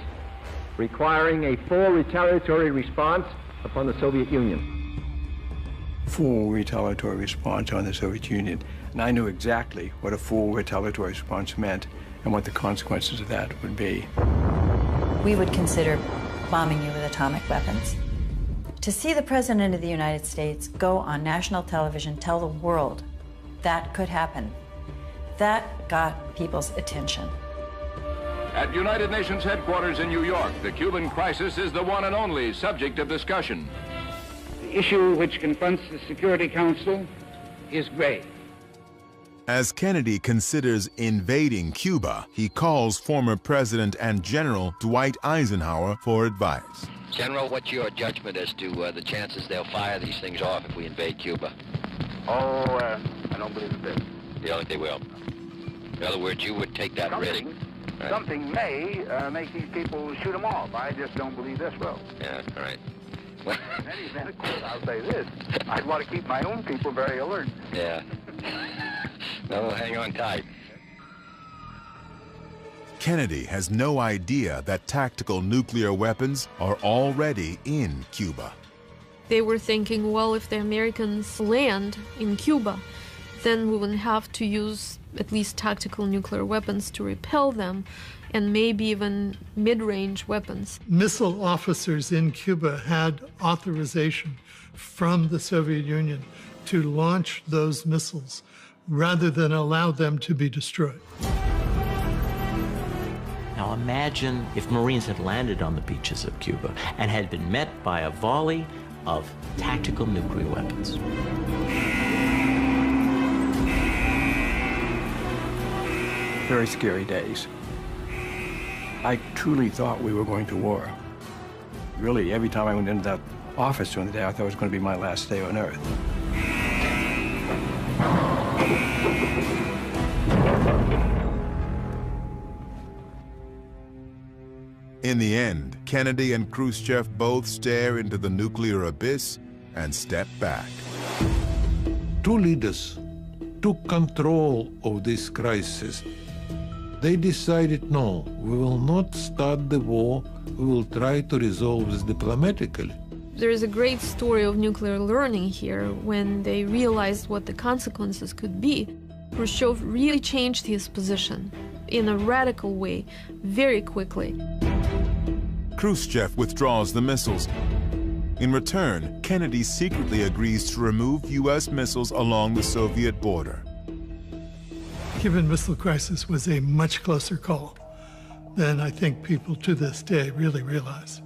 requiring a full retaliatory response upon the Soviet Union. Full retaliatory response on the Soviet Union. And I knew exactly what a full retaliatory response meant and what the consequences of that would be. We would consider bombing you with atomic weapons. To see the President of the United States go on national television, tell the world that could happen, that got people's attention. At United Nations headquarters in New York, the Cuban crisis is the one and only subject of discussion. The issue which confronts the Security Council is grave. As Kennedy considers invading Cuba, he calls former President and General Dwight Eisenhower for advice. General, what's your judgment as to the chances they'll fire these things off if we invade Cuba? I don't believe it. You don't think they will? In other words, you would take that risk. Right. Something may make these people shoot them off. I just don't believe this will. Yeah, all right. In any event, of course, I'll say this. I'd want to keep my own people very alert. Yeah. No, hang on tight. Kennedy has no idea that tactical nuclear weapons are already in Cuba. They were thinking, well, if the Americans land in Cuba, then we wouldn't have to use at least tactical nuclear weapons to repel them, and maybe even mid-range weapons. Missile officers in Cuba had authorization from the Soviet Union to launch those missiles rather than allow them to be destroyed. Now imagine if Marines had landed on the beaches of Cuba and had been met by a volley of tactical nuclear weapons. Very scary days. I truly thought we were going to war. Really, every time I went into that office during the day, I thought it was going to be my last day on Earth. In the end, Kennedy and Khrushchev both stare into the nuclear abyss and step back. Two leaders took control of this crisis. They decided, no, we will not start the war, we will try to resolve this diplomatically. There is a great story of nuclear learning here. When they realized what the consequences could be, Khrushchev really changed his position in a radical way, very quickly. Khrushchev withdraws the missiles. In return, Kennedy secretly agrees to remove U.S. missiles along the Soviet border. Cuban Missile Crisis was a much closer call than I think people to this day really realize.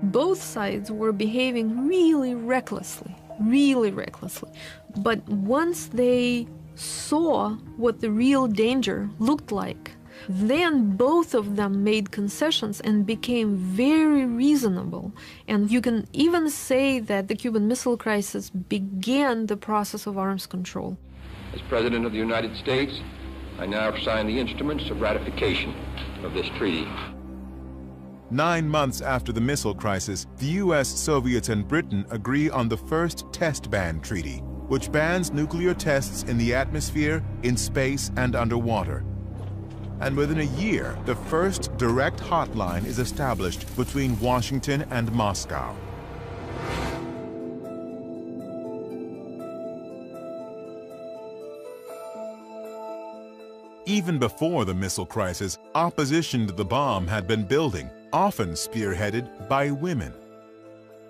Both sides were behaving really recklessly. But once they saw what the real danger looked like, then both of them made concessions and became very reasonable. And you can even say that the Cuban Missile Crisis began the process of arms control. As President of the United States, I now sign the instruments of ratification of this treaty. 9 months after the missile crisis, the US, Soviets, and Britain agree on the first test ban treaty, which bans nuclear tests in the atmosphere, in space, and underwater. And within a year, the first direct hotline is established between Washington and Moscow. Even before the missile crisis, opposition to the bomb had been building, often spearheaded by women.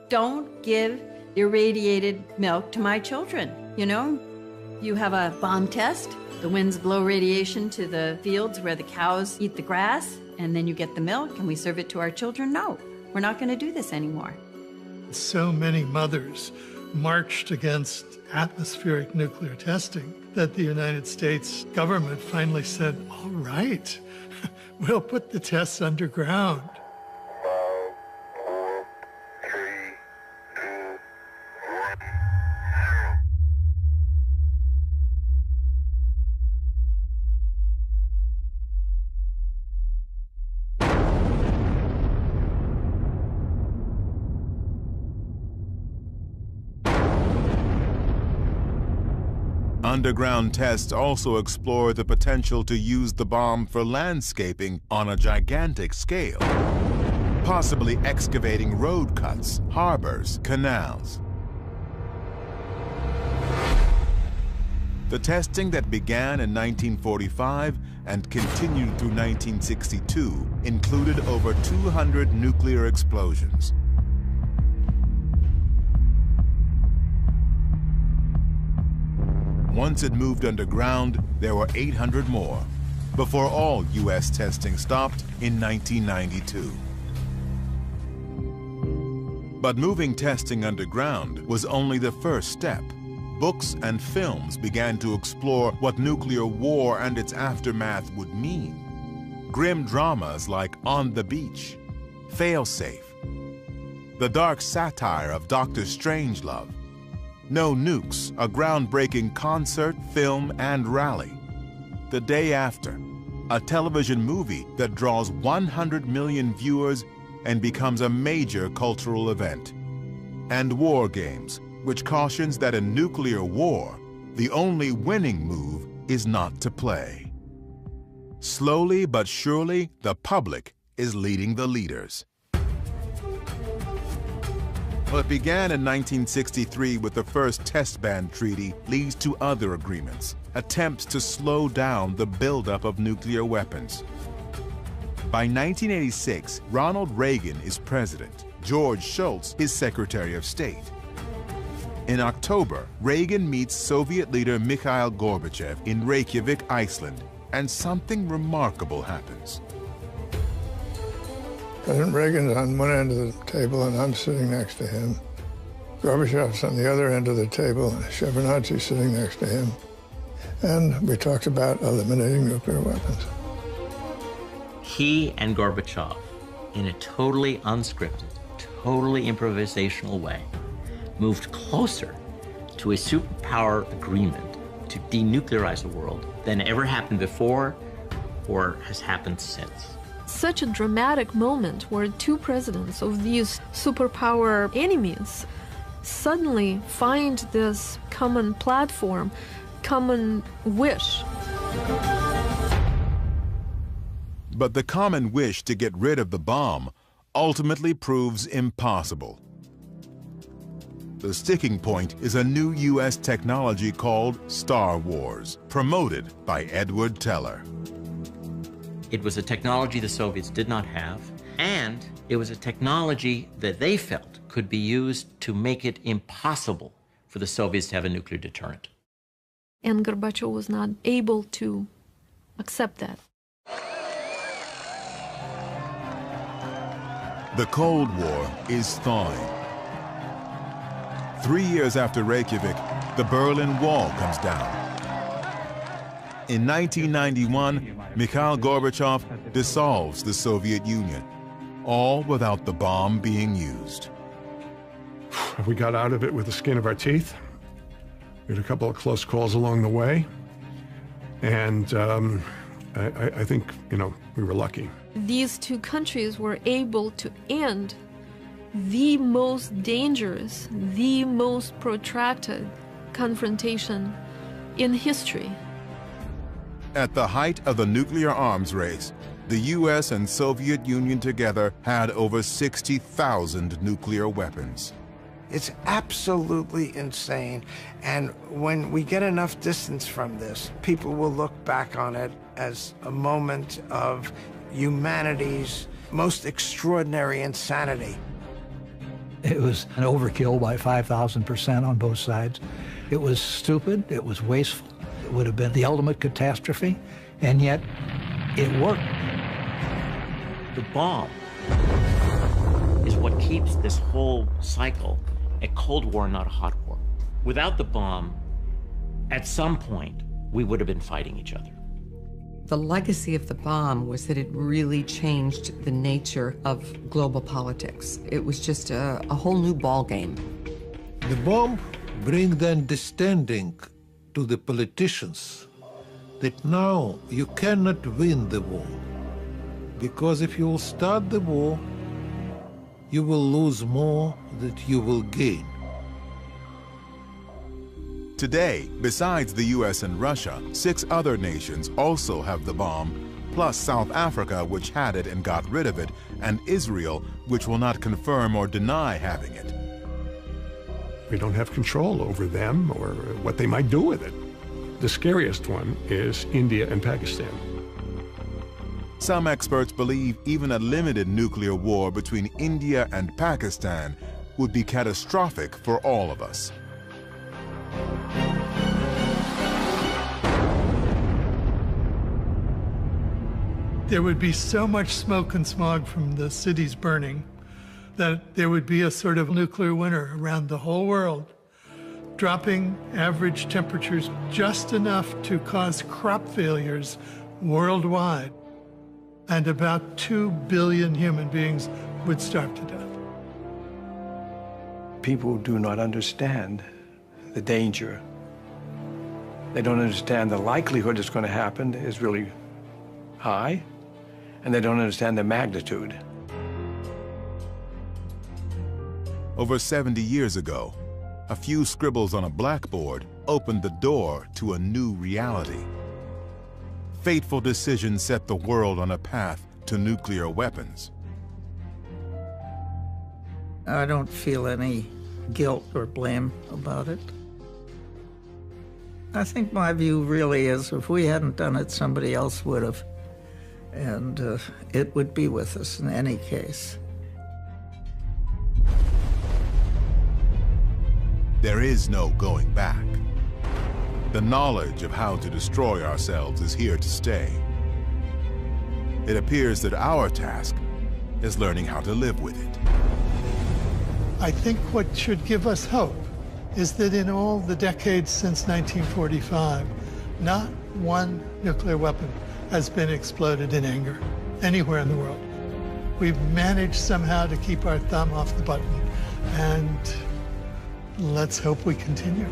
Don't give irradiated milk to my children, you know? You have a bomb test, the winds blow radiation to the fields where the cows eat the grass, and then you get the milk and we serve it to our children. No, we're not going to do this anymore. So many mothers marched against atmospheric nuclear testing that the United States government finally said, all right, we'll put the tests underground. Underground tests also explore the potential to use the bomb for landscaping on a gigantic scale, possibly excavating road cuts, harbors, canals. The testing that began in 1945 and continued through 1962 included over 200 nuclear explosions. Once it moved underground, there were 800 more, before all U.S. testing stopped in 1992. But moving testing underground was only the first step. Books and films began to explore what nuclear war and its aftermath would mean. Grim dramas like On the Beach, Failsafe, the dark satire of Dr. Strangelove, No Nukes, a groundbreaking concert, film, and rally. The Day After, a television movie that draws 100 million viewers and becomes a major cultural event. And War Games, which cautions that in nuclear war, the only winning move is not to play. Slowly but surely, the public is leading the leaders. What began in 1963 with the first test ban treaty leads to other agreements, attempts to slow down the buildup of nuclear weapons. By 1986, Ronald Reagan is president, George Shultz is Secretary of State. In October, Reagan meets Soviet leader Mikhail Gorbachev in Reykjavik, Iceland, and something remarkable happens. President Reagan's on one end of the table, and I'm sitting next to him. Gorbachev's on the other end of the table, and Shevardnadze's sitting next to him. And we talked about eliminating nuclear weapons. He and Gorbachev, in a totally unscripted, totally improvisational way, moved closer to a superpower agreement to denuclearize the world than ever happened before or has happened since. Such a dramatic moment where two presidents of these superpower enemies suddenly find this common platform, common wish. But the common wish to get rid of the bomb ultimately proves impossible. The sticking point is a new U.S. technology called Star Wars, promoted by Edward Teller. It was a technology the Soviets did not have, and it was a technology that they felt could be used to make it impossible for the Soviets to have a nuclear deterrent. And Gorbachev was not able to accept that. The Cold War is thawing. 3 years after Reykjavik, the Berlin Wall comes down. In 1991, Mikhail Gorbachev dissolves the Soviet Union, all without the bomb being used. We got out of it with the skin of our teeth. We had a couple of close calls along the way. And I think, we were lucky. These two countries were able to end the most dangerous, the most protracted confrontation in history. At the height of the nuclear arms race, the U.S. and Soviet Union together had over 60,000 nuclear weapons. It's absolutely insane. And when we get enough distance from this, people will look back on it as a moment of humanity's most extraordinary insanity. It was an overkill by 5,000% on both sides. It was stupid, it was wasteful. It would have been the ultimate catastrophe, and yet it worked. The bomb is what keeps this whole cycle a Cold War, not a hot war. Without the bomb, at some point, we would have been fighting each other. The legacy of the bomb was that it really changed the nature of global politics. It was just a whole new ballgame. The bomb brings the understanding to the politicians that now you cannot win the war, because if you will start the war, you will lose more than you will gain. Today, besides the U.S. and Russia, 6 other nations also have the bomb, plus South Africa, which had it and got rid of it, and Israel, which will not confirm or deny having it. We don't have control over them or what they might do with it. The scariest one is India and Pakistan. Some experts believe even a limited nuclear war between India and Pakistan would be catastrophic for all of us. There would be so much smoke and smog from the cities burning that there would be a sort of nuclear winter around the whole world, dropping average temperatures just enough to cause crop failures worldwide. And about 2 billion human beings would starve to death. People do not understand the danger. They don't understand the likelihood it's going to happen is really high, and they don't understand the magnitude. Over 70 years ago, a few scribbles on a blackboard opened the door to a new reality. Fateful decisions set the world on a path to nuclear weapons. I don't feel any guilt or blame about it. I think my view really is if we hadn't done it, somebody else would have. And it would be with us in any case. There is no going back. The knowledge of how to destroy ourselves is here to stay. It appears that our task is learning how to live with it. I think what should give us hope is that in all the decades since 1945, not one nuclear weapon has been exploded in anger anywhere in the world. We've managed somehow to keep our thumb off the button, and let's hope we continue.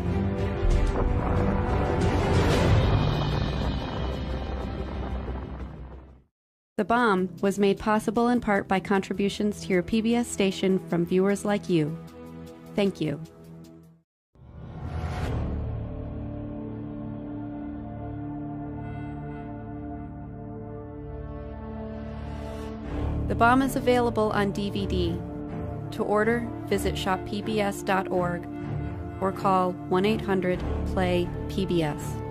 The Bomb was made possible in part by contributions to your PBS station from viewers like you. Thank you. The Bomb is available on DVD. To order, visit shoppbs.org or call 1-800-PLAY-PBS.